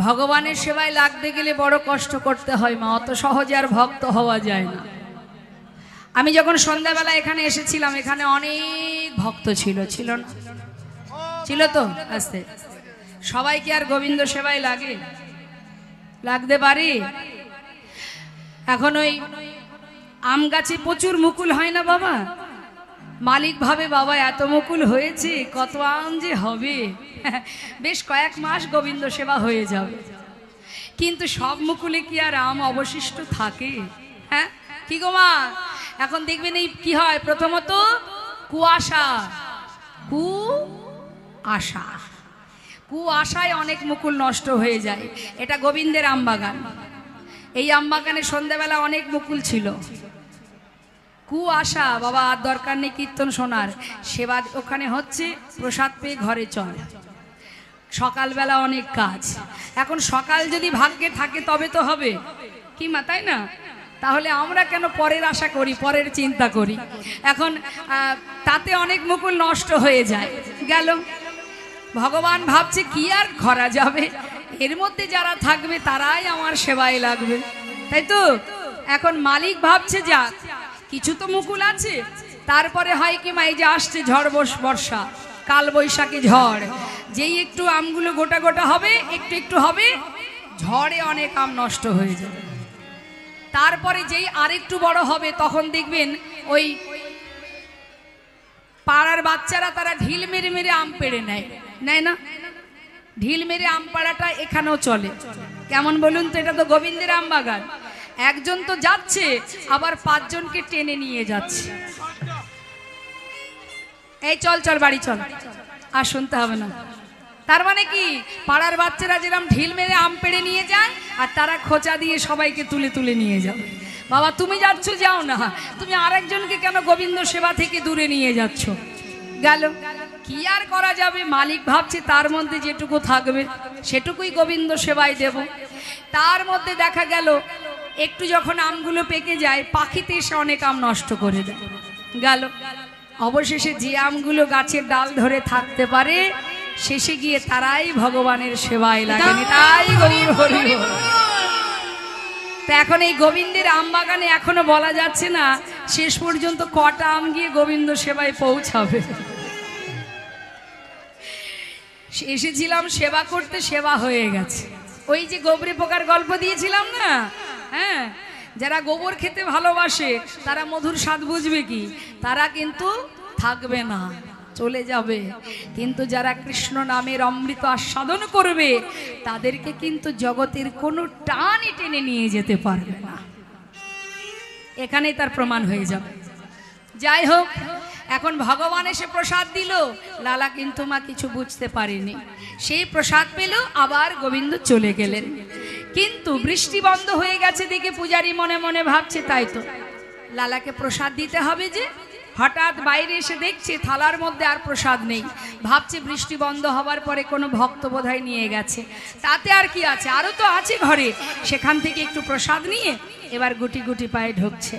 ভগবানের সেবায় লাগতে গেলে বড় কষ্ট করতে হয় মা, অত সহজে আর ভক্ত হওয়া যায় না। আমি যখন সন্ধ্যাবেলা এখানে এসেছিলাম, এখানে অনেক ভক্ত ছিল, ছিল না? ছিল তো? আস্তে সবাই কি আর গোবিন্দ সেবায় লাগে? লাগতে পারে? এখন ওই আম গাছে প্রচুর মুকুল হয় না বাবা? মালিক ভাবে বাবা এত মুকুল হয়েছে, কত আম যে হবে, বেশ কয়েক মাস গোবিন্দ সেবা হয়ে যাবে। কিন্তু সব মুকুলে কি আর আম অবশিষ্ট থাকে? হ্যাঁ কি গো মা? এখন দেখবেন এই কি হয়, প্রথমত কুয়াশা, কুয়াশায় অনেক মুকুল নষ্ট হয়ে যায়। এটা গোবিন্দের আম বাগান। এই আম বাগানে সন্ধ্যাবেলা অনেক মুকুল ছিল। কুয়াশা বাবা, আর দরকার নেই কীর্তন শোনার, সেবা ওখানে হচ্ছে, প্রসাদ পেয়ে ঘরে চল। সকালবেলা অনেক কাজ। এখন সকাল যদি ভাগ্যে থাকে তবে তো হবে কি মা, তাই না? তাহলে আমরা কেন পরের আশা করি, পরের চিন্তা করি? এখন তাতে অনেক মুকুল নষ্ট হয়ে যায়। গেল, ভগবান ভাবছে কি আর করা যাবে, এর মধ্যে যারা থাকবে তারাই আমার সেবায় লাগবে, তাই তো? এখন মালিক ভাবছে যা কিছু তো মুকুল আছে, তারপরে হয় কি মা, এই যে আসছে ঝড় বর্ষা, কাল বৈশাখী ঝড়, যেই একটু আমগুলো গোটা গোটা হবে, একটু একটু হবে, ঝড়ে অনেক আম নষ্ট হয়ে যাবে। তারপরে যেই আরেকটু বড় হবে, তখন দেখবেন ওই পাড়ার বাচ্চারা তারা ঢিল মেরে মেরে আম পেড়ে নেয়, নেয় না? ঢিল মেরে আম পাড়াটা এখানেও চলে। কেমন বলুন তো? এটা তো গোবিন্দের আম বাগান। একজন তো যাচ্ছে, আবার 5 জনকে টেনে নিয়ে যাচ্ছে। এই চল চল বাড়ি চল, আর শুনতে হবে না। তার মানে কি, পাড়ার বাচ্চারা যেরকম ঢিল মেরে আম পেড়ে নিয়ে যায়, আর তারা খোঁচা দিয়ে সবাইকে তুলে তুলে নিয়ে যাবে। বাবা তুমি যাচ্ছ, যাও না, তুমি আরেকজনকে কেন গোবিন্দ সেবা থেকে দূরে নিয়ে যাচ্ছ? গেল, কি আর করা যাবে? মালিক ভাবছে তার মধ্যে যেটুকু থাকবে সেটুকুই গোবিন্দ সেবায় দেব। তার মধ্যে দেখা গেল একটু যখন আমগুলো পেকে যায়, পাখিতে এসে অনেক আম নষ্ট করে দেয়। গেল, অবশেষে যে আমগুলো গাছের ডাল ধরে থাকতে পারে, শেষে গিয়ে তারাই ভগবানের সেবায় লাগেন। তাই গৌর হরি বল। তা এখন এই গোবিন্দের আম বাগানে এখনো বলা যাচ্ছে না শেষ পর্যন্ত কটা আম গিয়ে গোবিন্দ সেবায় পৌঁছাবে। এসেছিলাম সেবা করতে, সেবা হয়ে গেছে। ওই যে গোবরে পোকার গল্প দিয়েছিলাম না, হ্যাঁ, যারা গোবর খেতে ভালোবাসে তারা মধুর স্বাদ বুঝবে কি, তারা কিন্তু থাকবে না, চলে যাবে। কিন্তু যারা কৃষ্ণ নামের অমৃত আস্বাদন করবে, তাদেরকে কিন্তু জগতের কোনো টানই টেনে নিয়ে যেতে পারবে না। এখানেই তার প্রমাণ হয়ে যাবে। যাই হোক, এখন ভগবান এসে প্রসাদ দিল, লালা কিন্তু মা কিছু বুঝতে পারেনি। সেই প্রসাদ পেল, আবার গোবিন্দ চলে গেলেন। কিন্তু বৃষ্টি বন্ধ হয়ে গেছে দেখে পূজারী মনে মনে ভাবছে তাই তো লালাকে প্রসাদ দিতে হবে যে। হঠাৎ বাইরে এসে দেখছে থালার মধ্যে আর প্রসাদ নেই। ভাবছে বৃষ্টি বন্ধ হবার পরে কোনো ভক্ত বোধহয় নিয়ে গেছে, তাতে আর কি আছে, আরও তো আছে ঘরে, সেখান থেকে একটু প্রসাদ নিয়ে এবার গুটি গুটি পায়ে ঢুকছে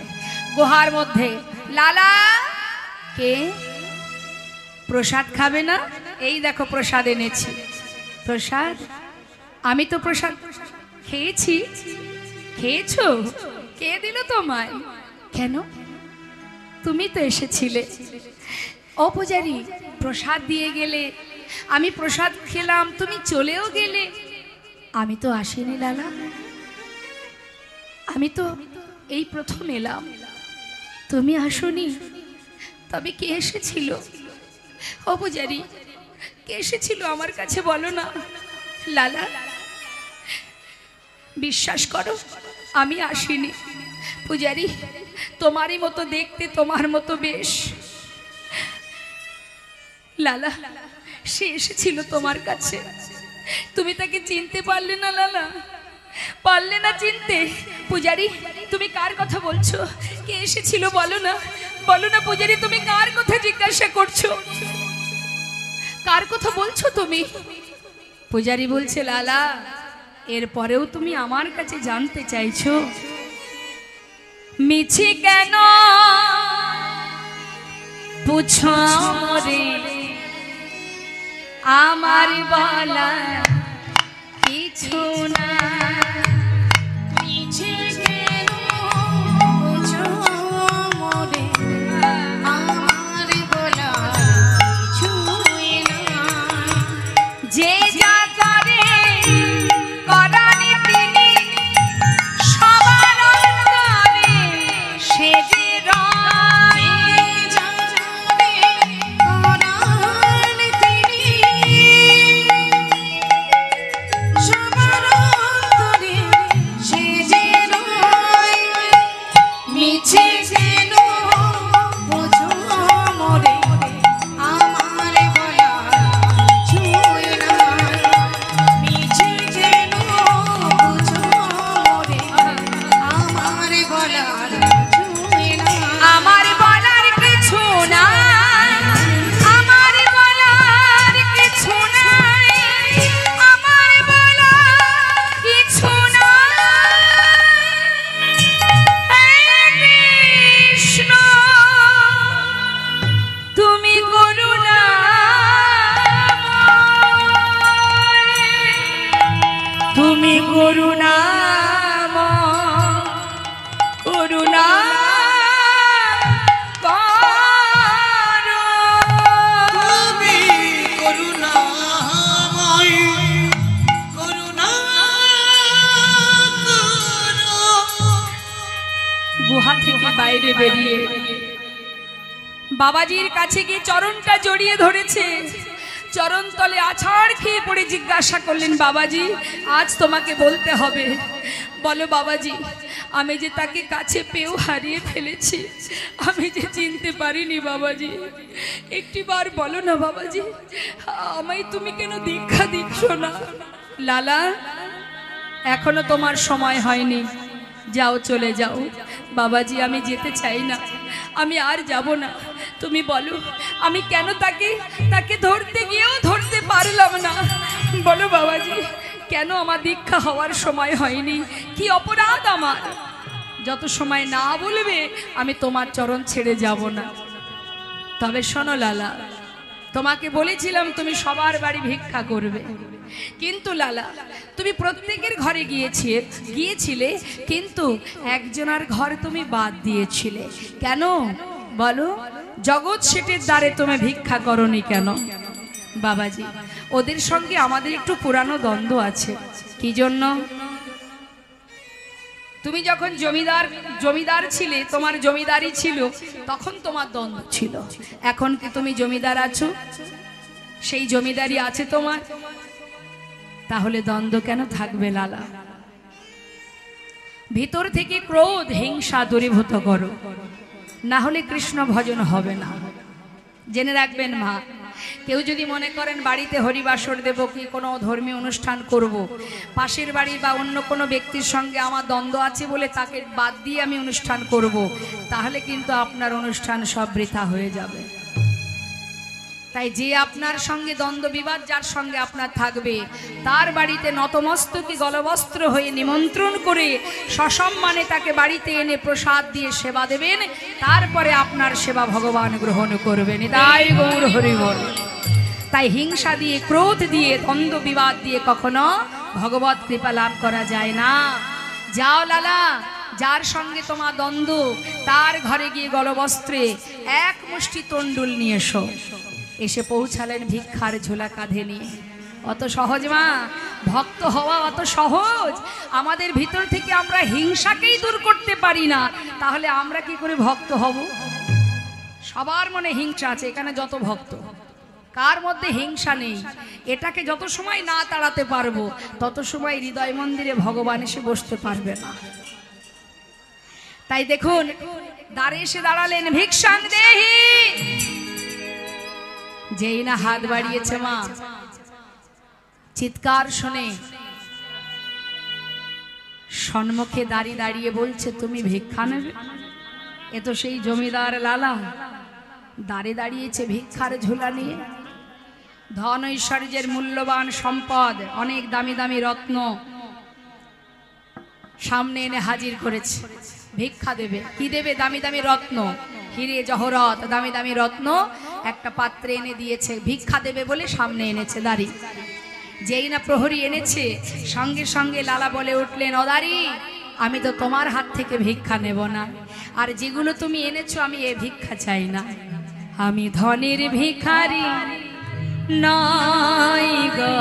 গুহার মধ্যে। লালা, কে প্রসাদ খাবে না? এই দেখো প্রসাদ এনেছি। প্রসাদ? আমি তো প্রসাদ খেয়েছি। খেয়েছো? কে দিল তোমায়? কেন? তুমি তো এসেছিলে। ও পূজারি, প্রসাদ দিয়ে গেলে, আমি প্রসাদ খেলাম, তুমি চলেও গেলে। আমি তো আসিনি লালা, আমি তো এই প্রথম এলাম। তুমি আসোনি? তবে কে এসেছিল? ও পূজারি, কে এসেছিল আমার কাছে বলো না। লালা, বিশ্বাস করো আমি আসিনি। পূজারি, তোমারই মতো দেখতে, তোমার মতো বেশ। লালা, সে এসেছিল তোমার কাছে, তুমি তাকে চিনতে পারলে না লালা? পারলে না চিনতে? পূজারি, তুমি কার কথা বলছো? কে এসেছিল বলো না, বলো না পূজারি, তুমি কার কথা জিজ্ঞাসা করছো? কার কথা বলছো তুমি? পূজারি বলছে, লালা, এরপরেও তুমি আমার কাছে জানতে চাইছো? মিছি কেন পুছো রে, আমার বলা কিছু না। মিছে কেন বুঝো মোরে, আমার বলার কিছুই নাই। যে যা করে করানি তিনি সবার অন্তরে, সে যে রয়। জানে করান তিনি সবার অন্তরে, সে যে রয়। মিছে কেন বুঝো মোরে, আমার বলার কিছুই নাই। মিছে কেন বুঝো মোরে, আমার বলার কিছুই নাই। আমার বলার কিছু নাই, আমার বলার কিছু নাই, আমার বলার কিছু নাই। হে কৃষ্ণ তুমি করুণাময়, তুমি করুণাময়, করুণা করো। তুমি করুণাময়, করুণা করো। গুহা থেকে বাইরে বেরিয়ে বাবাজির কাছে গিয়ে চরণটা জড়িয়ে ধরেছে। চরণ তলে আছাড় খেয়ে পড়ে জিজ্ঞাসা করলেন, বাবাজি আজ তোমাকে বলতে হবে, বলো বাবাজি, আমি যে তাকে কাছে পেয়েও হারিয়ে ফেলেছি, আমি যে চিনতে পারিনি বাবাজি, একটিবার বলো না বাবাজি, আমায় তুমি কেন দীক্ষা দিচ্ছ না? লালা, এখনো তোমার সময় হয়নি, যাও চলে যাও। বাবাজি আমি যেতে চাই না, আমি আর যাব না। তুমি বলো আমি কেন তাকে ধরতে গিয়েও ধরতে পারলাম না? বলো বাবাজি, কেন আমার দীক্ষা হওয়ার সময় হয়নি? কি অপরাধ আমার? যত সময় না বলবে আমি তোমার চরণ ছেড়ে যাব না। তবে শোনো লালা, তোমাকে বলেছিলাম তুমি সবার বাড়ি ভিক্ষা করবে, কিন্তু লালা তুমি প্রত্যেকের ঘরে গিয়েছিলে, কিন্তু একজনের ঘর তুমি বাদ দিয়েছিলে। কেন বলো? জগৎ শেঠের দ্বারে তুমি ভিক্ষা করনি কেন? বাবাজি, ওদের সঙ্গে আমাদের একটু পুরানো দ্বন্দ্ব আছে। কি জন্য? তুমি যখন জমিদার ছিলে, তোমার জমিদারি ছিল, তখন তোমার দ্বন্দ্ব ছিল। এখন কি তুমি জমিদার আছো? সেই জমিদারি আছে তোমার, তাহলে দ্বন্দ্ব কেন থাকবে লালা? ভিতর থেকে ক্রোধ হিংসা দূরীভূত করো, না হলে কৃষ্ণ ভজন হবে না। জেনে রাখবেন মা, কেউ যদি মনে করেন বাড়িতে হরিবাসর দেব কি কোনো ধর্মীয় অনুষ্ঠান করব, পাশের বাড়ি বা অন্য কোনো ব্যক্তির সঙ্গে আমার দ্বন্দ্ব আছে বলে তাকে বাদ দিয়ে আমি অনুষ্ঠান করব, তাহলে কিন্তু আপনার অনুষ্ঠান সব বৃথা হয়ে যাবে। তাই যে আপনার সঙ্গে দ্বন্দ্ব বিবাদ যার সঙ্গে আপনার থাকবে, তার বাড়িতে নতমস্তকে গলবস্ত্র হয়ে নিমন্ত্রণ করে সসম্মানে তাকে বাড়িতে এনে প্রসাদ দিয়ে সেবা দেবেন, তারপরে আপনার সেবা ভগবান গ্রহণ করবেন। তাই গৌর হরি বল। তাই হিংসা দিয়ে, ক্রোধ দিয়ে, দ্বন্দ্ব বিবাদ দিয়ে কখনো ভগবত কৃপা লাভ করা যায় না। যাও লালা, যার সঙ্গে তোমার দ্বন্দ্ব তার ঘরে গিয়ে গলবস্ত্রে এক মুষ্টি তণ্ডুল নিয়ে এসো। এসে পৌঁছালেন ভিক্ষার ঝোলা কাঁধে নিয়ে। অত সহজ মা, ভক্ত হওয়া অত সহজ? আমাদের ভিতর থেকে আমরা হিংসাকেই দূর করতে পারি না, তাহলে আমরা কি করে ভক্ত হব? সবার মনে হিংসা আছে, এখানে যত ভক্ত, কার মধ্যে হিংসা নেই? এটাকে যত সময় না তাড়াতে পারবো, তত সময় হৃদয় মন্দিরে ভগবান এসে বসতে পারবে না। তাই দেখুন, দ্বারে এসে দাঁড়ালেন, ভিক্ষাং দেহি। যেই না হাত বাড়িয়েছে মা, চিৎকার শুনে সম্মুখে দাঁড়িয়ে দাঁড়িয়ে বলছে, তুমি ভিক্ষা নেবে? এ তো সেই জমিদার লালা, দাঁড়ে দাঁড়িয়েছে ভিক্ষার ঝোলা নিয়ে। ধন ঐশ্বর্যের মূল্যবান সম্পদ, অনেক দামি দামি রত্ন সামনে এনে হাজির করেছে। ভিক্ষা দেবে। কি দেবে? দামি দামি রত্ন, হিরে জহরত, দামি দামি রত্ন একটা পাত্রে এনে দিয়েছে। ভিক্ষা দেবে বলে সামনে এনেছে দাঁড়িয়ে। যেই না প্রহরী এনেছে সঙ্গে সঙ্গে লালা বলে উঠলেন, অদারি আমি তো তোমার হাত থেকে ভিক্ষা নেব না, আর যেগুলো তুমি এনেছো আমি এ ভিক্ষা চাই না, আমি ধনের ভিখারি নই গো,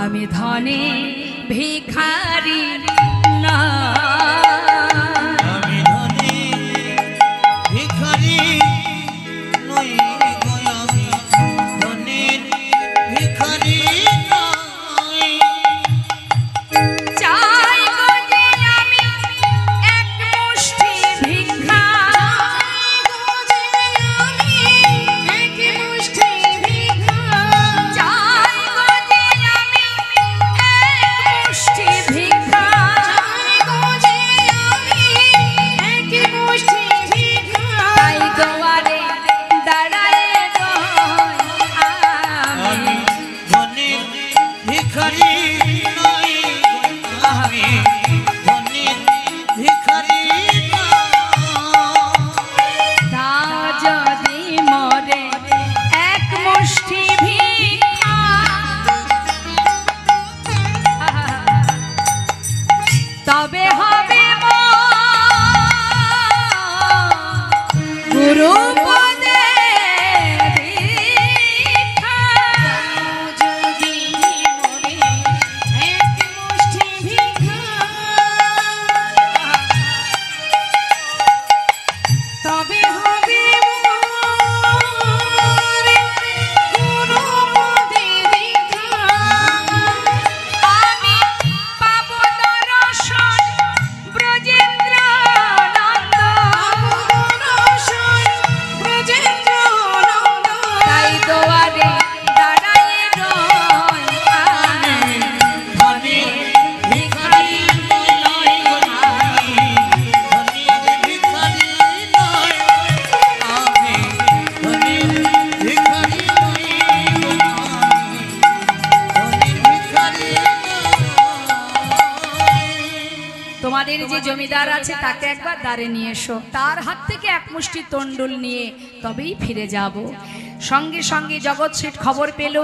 আমি ধনে ভিখারি না, আমি ধনী ভিখারি নই গো, আমি ধনীর ভিখারি নই। চাই গো যে আমি এক মুষ্টি ভিক্ষা, চাই গো যে আমি এক মুষ্টি ভিক্ষা, তাই গোয়ারে দাঁড়ায় রই আমি, আমি ধনীর ভিখারি নই গো, আমি ধনীর ভিখারি নই। তা যদি মরে এক মুষ্টি ভিক্ষা, তবে হবে গুরু পদে ভিক্ষা, তবে হবে গুরু পদে ভিক্ষা, আমি পাবো দর্শন ব্রজেন্দ্র নন্দ, তাই দুয়ারে দাঁড়ায় রই আমি, ধনীর ভিখারি নই গো, আমি ধনীর ভিখারি নই, আমি ধনীর ভিখারি নই গো, আমি ধনীর ভিখারি নই। তোমাদের যে জমিদার আছে তাকে একবার দ্বারে নিয়ে এসো, তার হাত থেকে এক মুষ্টি তন্ডুল নিয়ে তবেই ফিরে যাব। সঙ্গে সঙ্গে জগৎ শেঠ খবর পেল,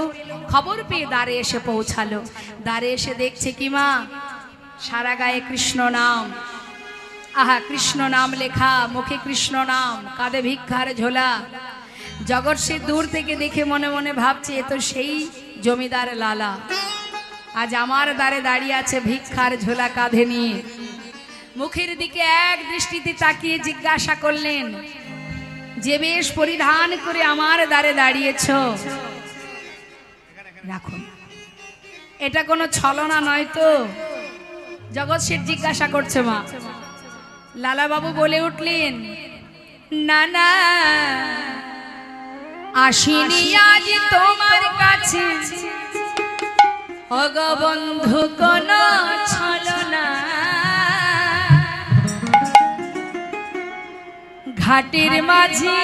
খবর পেয়ে দ্বারে এসে পৌঁছালো। দ্বারে এসে দেখছে কি মা, সারা গায়ে কৃষ্ণ নাম, আহা কৃষ্ণ নাম লেখা, মুখে কৃষ্ণ নাম, কাঁধে ভিক্ষার ঝোলা। জগৎ শেঠ দূর থেকে দেখে মনে মনে ভাবছে এ তো সেই জমিদার লালা, আজ আমার দ্বারে দাঁড়িয়ে আছে ভিক্ষার ঝোলা কাঁধে নিয়ে। মুখের দিকে এক দৃষ্টিতে তাকিয়ে জিজ্ঞাসা করলেন, যে বেশ পরিধান করে আমার দ্বারে দাঁড়িয়েছ, রাখুন, এটা কোনো ছলনা নয় তো? জগৎ শেঠ জিজ্ঞাসা করছে মা। লালা বাবু বলে উঠলেন, না না, আসিনি আজ তোমার কাছে অগবন্ধু কোন ছলনা, ঘাটের মাঝে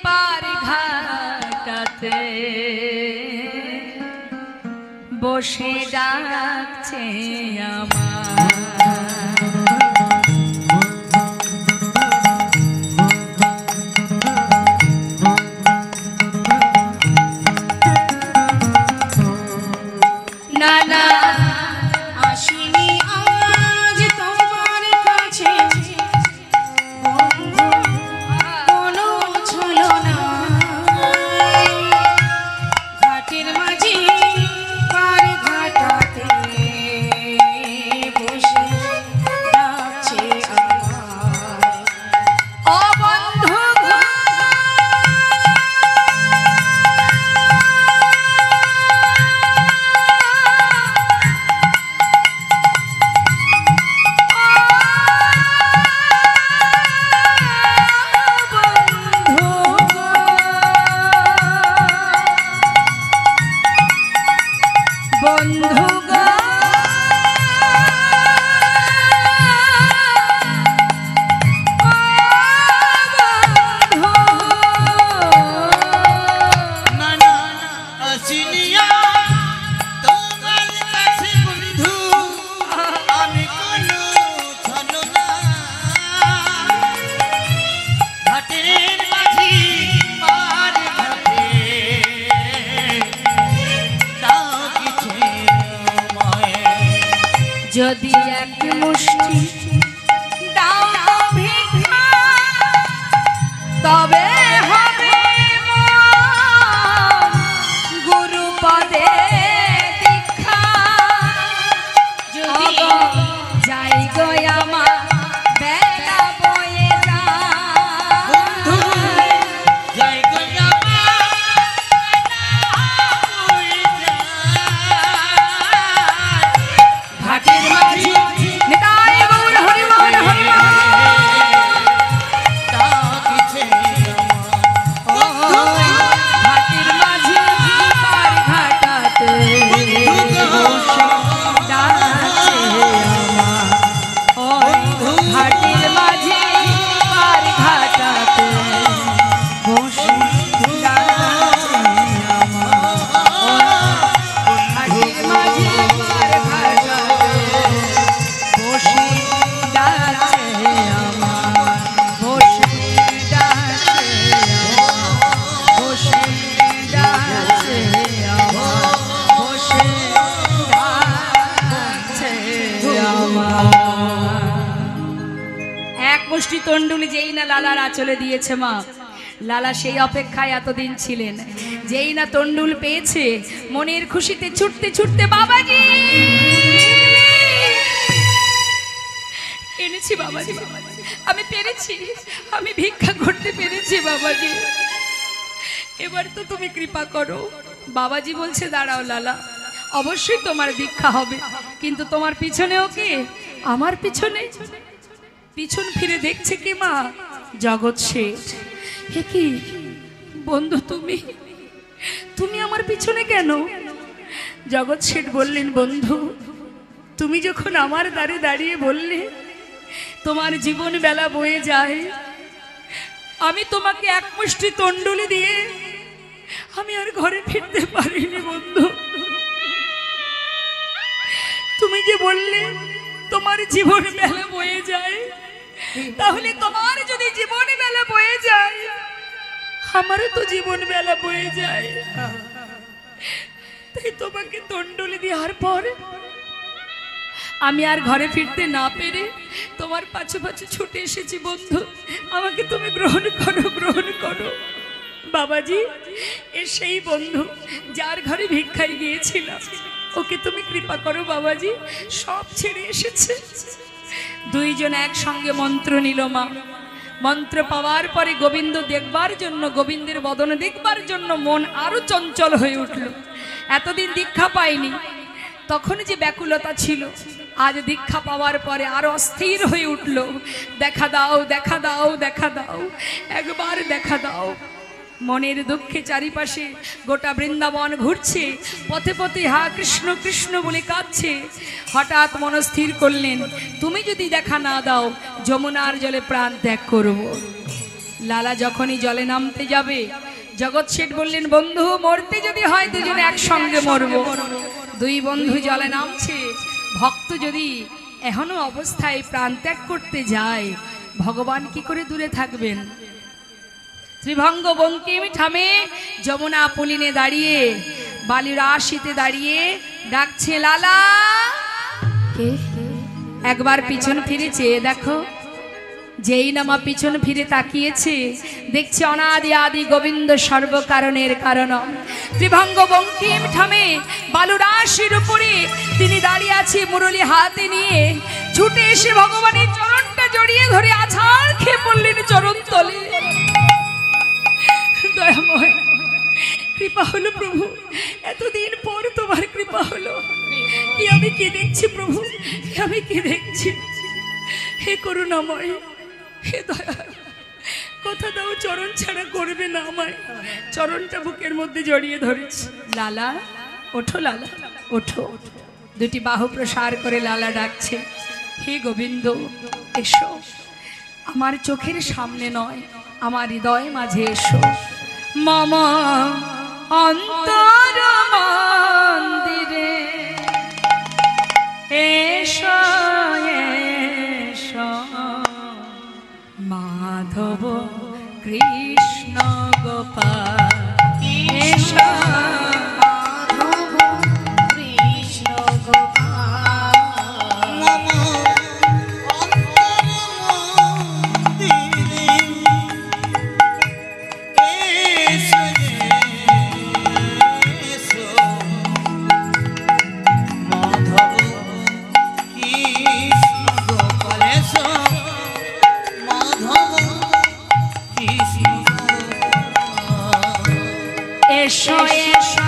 পার ঘাটাতে বসে ডাকছে আমার, না না, আসিনি আজ তোমার কাছে বন্ধু কোনো ছলনা, ঘাটের মাঝে পার ঘাটাতে যদি এক মুষ্টি দাও গো ভিক্ষা, তবে হবে মন গুরুপদে দীক্ষা। যদি অগো যাই গো আমার বেলা বয়ে বন্ধু যায়। জয় গো আমার ঘাটের মাঝি নিতাই গৌর হরি বল হরি বল। ডাকিছে ঘাটের মাঝি পার ঘাটাতে বসে ডাকছে আমার। ওই ঘাটের মাঝি পার ঘাটাতে বসে ডাকছে আমার। ওই ঘাটের মাঝি পার ঘাটাতে বসে ডাকছে আমার। বসে ডাকছে আমার। বসে ডাকছে আমার। বসে ডাকছে আমার। এক মুষ্টি তন্ডুলি যেই না লালার আঁচলে দিয়েছে মা, লালা সেই অপেক্ষায় এতদিন ছিলেন। যেই না তন্ডুল পেয়েছে, মনের খুশিতে ছুটতে ছুটতে বাবাজি এনেছি বাবাজি, আমি পেরেছি, আমি ভিক্ষা করতে পেরেছি বাবাজি। এবার তো তুমি কৃপা করো। বাবাজি বলছে দাঁড়াও লালা, অবশ্যই তোমার ভিক্ষা হবে, কিন্তু তোমার পিছনেও কে? আমার পিছনে। পিছন ফিরে দেখছে কি মা? জগৎ শেঠ। হে কি বন্ধু, তুমি তুমি আমার পিছনে কেন? জগৎ শেঠ বললেন, বন্ধু তুমি যখন আমার দ্বারে দাঁড়িয়ে বললে তোমার জীবন বেলা বয়ে যায়, আমি তোমাকে এক মুষ্টি তন্ডুলি দিয়ে আমি আর ঘরে ফিরতে পারিনি বন্ধু। তুমি যে বললে তোমার জীবন বেলা বয়ে যায়, তাহলে তোমার যদি জীবন বেলা বয়ে যায়, আমারও তো জীবন বেলা বয়ে যায়। তাই তোমাকে তন্ডুলি দেওয়ার পর আমি আর ঘরে ফিরতে না পেরে তোমার পাছু পাছু ছুটে এসেছি বন্ধু। আমাকে তুমি গ্রহণ করো, গ্রহণ করো। বাবাজি এ সেই বন্ধু যার ঘরে ভিক্ষায় গিয়েছিলাম, ওকে তুমি কৃপা করো বাবাজি। সব ছেড়ে এসেছে। দুইজন একসঙ্গে মন্ত্র নিল মা। মন্ত্র পাওয়ার পরে গোবিন্দ দেখবার জন্য, গোবিন্দের বদন দেখবার জন্য মন আরো চঞ্চল হয়ে উঠল। এতদিন দীক্ষা পায়নি, তখন যে ব্যাকুলতা ছিল, আজ দীক্ষা পাওয়ার পরে আরো অস্থির হয়ে উঠল। দেখা দাও, দেখা দাও, দেখা দাও, একবার দেখা দাও। মনের দুঃখে চারিপাশে গোটা বৃন্দাবন ঘুরছে, পথে পথে হা কৃষ্ণ কৃষ্ণ বলে কাঁদছে। হঠাৎ মনস্থির করলেন, তুমি যদি দেখা না দাও, যমুনার জলে প্রাণ ত্যাগ করব। লালা যখনই জলে নামতে যাবে, জগৎ শেঠ বললেন, বন্ধু মরতে যদি হয় দুজনে একসঙ্গে মরব। দুই বন্ধু জলে নামছে। ভক্ত যদি এখনো অবস্থায় প্রাণ ত্যাগ করতে যায়, ভগবান কি করে দূরে থাকবেন? ত্রিভঙ্গ বঙ্কিম ঠামে যমুনা পুলিনে দাঁড়িয়ে, বালির আশিতে দাঁড়িয়ে ডাকছে লালা। কে? একবার পিছন ফিরে চেয়ে দেখো। যেই নামা পিছন ফিরে তাকিয়েছে, দেখছে অনাদি আদি গোবিন্দ সর্বকারণের কারণ। ত্রিভঙ্গ বঙ্কিম ঠামে বালুরাশির উপরে তিনি দাঁড়িয়ে আছে, মুরলি হাতে নিয়ে। ছুটে এসে ভগবানের চরণটা জড়িয়ে ধরে আছাড় খেয়ে পড়লেন চরণ তলে। দয়াময় কৃপা হলো প্রভু, এতদিন পর তোমার কৃপা হলো। কি আমি কি দেখছি প্রভু, আমি কি দেখছি? হে করুণাময়, হে দয়া, কথা দাও চরণ ছাড়া করবে না আমায়। চরণটা বুকের মধ্যে জড়িয়ে ধরেছি। লালা ওঠো, লালা ওঠো। দুটি বাহু প্রসার করে লালা ডাকছে, হে গোবিন্দ এসো। আমার চোখের সামনে নয়, আমার হৃদয় মাঝে এসো। মম অন্তর মন্দিরে এসো, এসো মাধব কৃষ্ণ গোপাল এসো। মাধব কৃষ্ণ গোপাল এসো রে, এসো। মাধব কৃষ্ণ গোপাল এসো, মাধব কৃষ্ণ গোপাল। এসো এসো